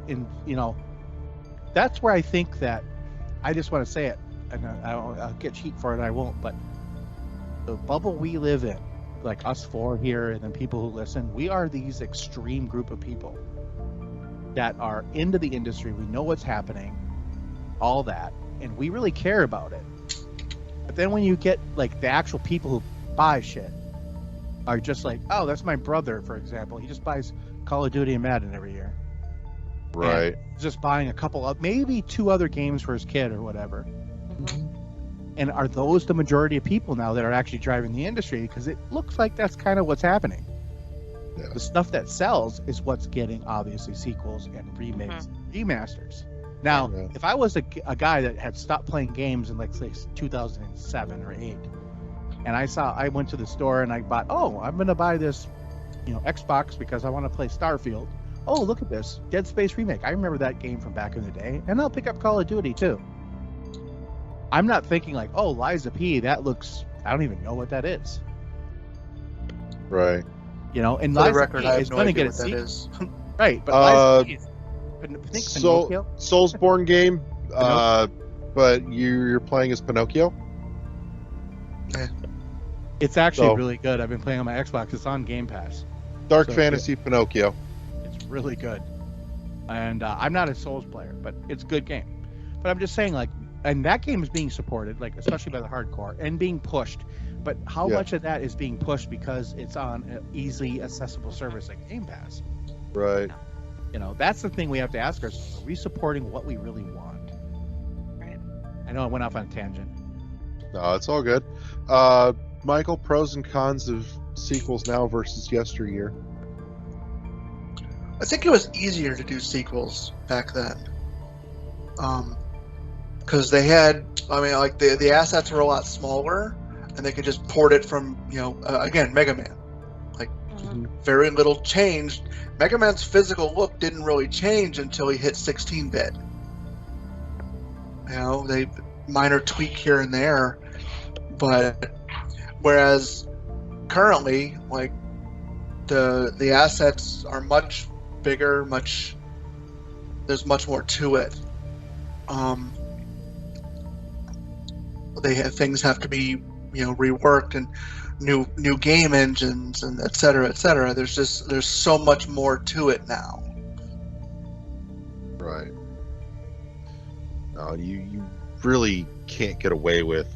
in? You know, that's where I think that I just want to say it, and I'll get heat for it. I won't, but the bubble we live in, like us four here, and then people who listen, we are these extreme group of people that are into the industry. We know what's happening, all that, and we really care about it. But then when you get like the actual people who buy shit are just like, oh, that's my brother, for example. He just buys Call of Duty and Madden every year. Right. And just buying a couple of, maybe 2 other games for his kid or whatever. And are those the majority of people now that are actually driving the industry? Because it looks like that's kind of what's happening. Yeah. The stuff that sells is what's getting obviously sequels and remakes, and remasters. Now, Yeah. if I was a guy that had stopped playing games in like say 2007 or 8, and I went to the store and I bought, I'm gonna buy this, Xbox because I want to play Starfield. Oh, look at this Dead Space remake. I remember that game from back in the day, and I'll pick up Call of Duty too. I'm not thinking like, Liza P. That looks. I don't even know what that is. Right. And For the Liza record, P. I is have no going to idea get a what that sequel. is. Right, but Liza P. is. Think Pinocchio? Soulsborne game, but you're playing as Pinocchio. It's actually So- really good. I've been playing on my Xbox. It's on Game Pass. Dark So, fantasy Pinocchio. It's really good. And I'm not a Souls player, but it's a good game. But I'm just saying, like, and that game is being supported, like, especially by the hardcore, and being pushed. But how Yeah. much of that is being pushed because it's on an easily accessible service like Game Pass? Right. That's the thing we have to ask ourselves. Are we supporting what we really want? Right. I know I went off on a tangent. No, it's all good. Michael, pros and cons of sequels now versus yesteryear. I think it was easier to do sequels back then. Because they had, the assets were a lot smaller, and they could just port it from, again, Mega Man. Very little changed. Mega Man's physical look didn't really change until he hit 16-bit. They minor tweak here and there, but whereas currently, like the assets are much bigger, there's much more to it. Things have to be reworked and new game engines and et cetera, et cetera. There's so much more to it now. Right. No, you really can't get away with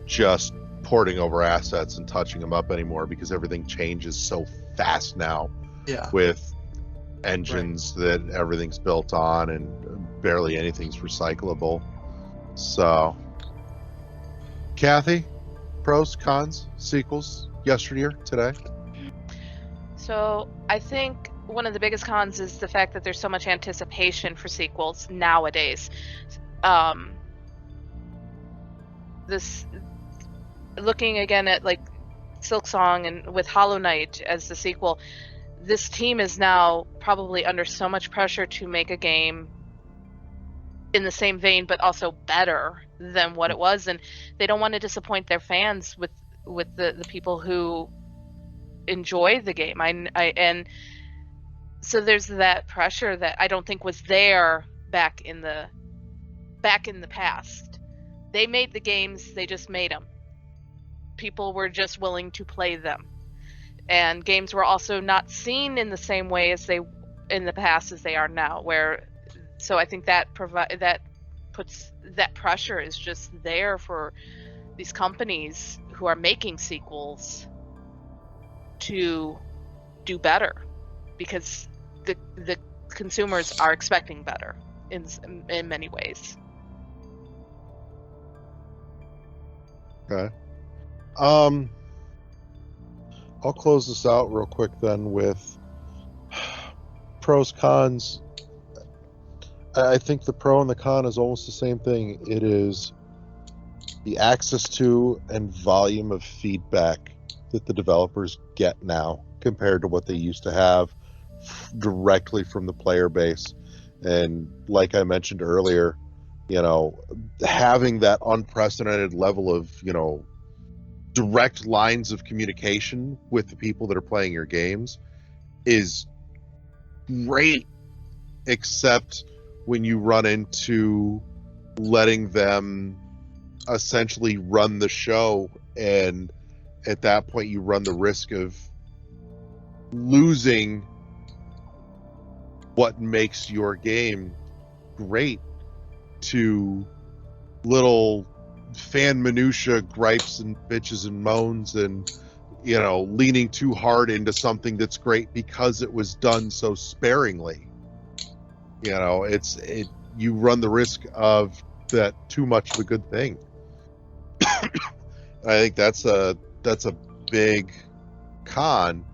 just porting over assets and touching them up anymore because everything changes so fast now Yeah. with engines that everything's built on and barely anything's recyclable. So, Kathy, pros, cons, sequels, yesteryear, today? So I think one of the biggest cons is the fact that there's so much anticipation for sequels nowadays. This looking again at like Silksong and with Hollow Knight as the sequel, this team is now probably under so much pressure to make a game in the same vein but also better than what it was, and they don't want to disappoint their fans with the people who enjoy the game. And so there's that pressure that I don't think was there back in the past. They made the games, they just made them. People were just willing to play them. And games were also not seen in the same way as they in the past as they are now, so I think that puts that pressure is just there for these companies who are making sequels to do better because the consumers are expecting better in many ways. Okay. I'll close this out real quick then with pros, cons. I think the pro and the con is almost the same thing. It is the access to and volume of feedback that the developers get now compared to what they used to have directly from the player base. And like I mentioned earlier, having that unprecedented level of, direct lines of communication with the people that are playing your games is great, except when you run into letting them essentially run the show, and at that point you run the risk of losing what makes your game great to little fan minutia gripes and bitches and moans and leaning too hard into something that's great because it was done so sparingly. You run the risk of that too much of a good thing. I think that's a big con,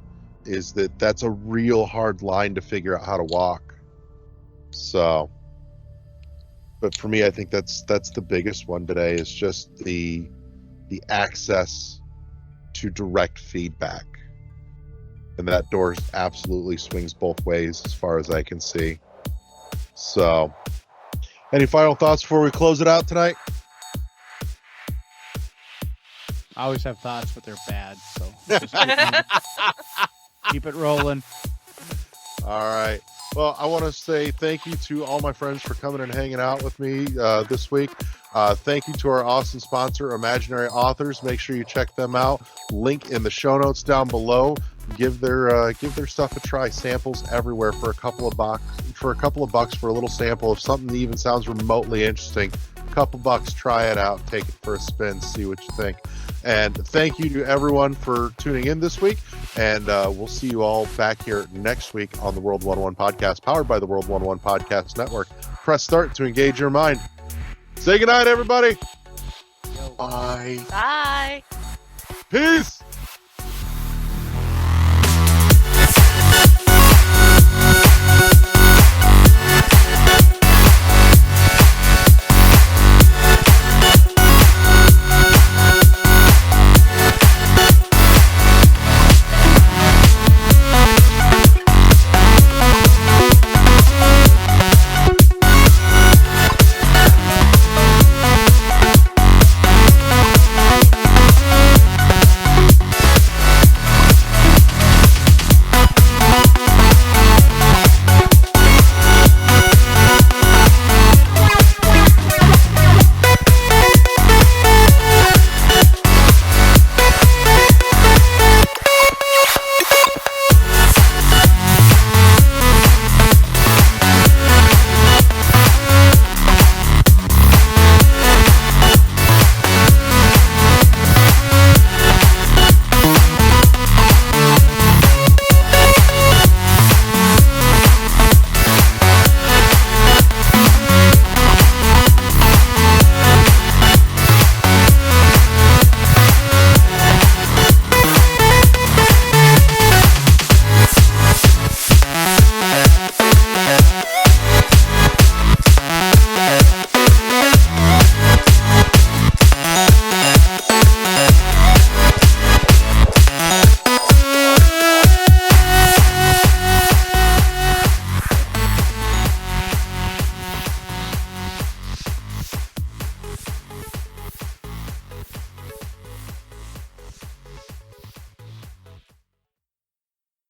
is that that's a real hard line to figure out how to walk. So, but for me, I think that's the biggest one today, is just the access to direct feedback. And that door absolutely swings both ways as far as I can see. So, any final thoughts before we close it out tonight? I always have thoughts, but they're bad. So just keep it rolling. All right. Well, I want to say thank you to all my friends for coming and hanging out with me this week. Thank you to our awesome sponsor, Imaginary Authors. Make sure you check them out. Link in the show notes down below. Give their stuff a try. Samples everywhere for a couple of bucks for a little sample of something that even sounds remotely interesting. A couple bucks, try it out, take it for a spin, see what you think. And thank you to everyone for tuning in this week. And we'll see you all back here next week on the World 101 Podcast, powered by the World 101 Podcast Network. Press start to engage your mind. Say goodnight, everybody. Bye. Bye. Peace.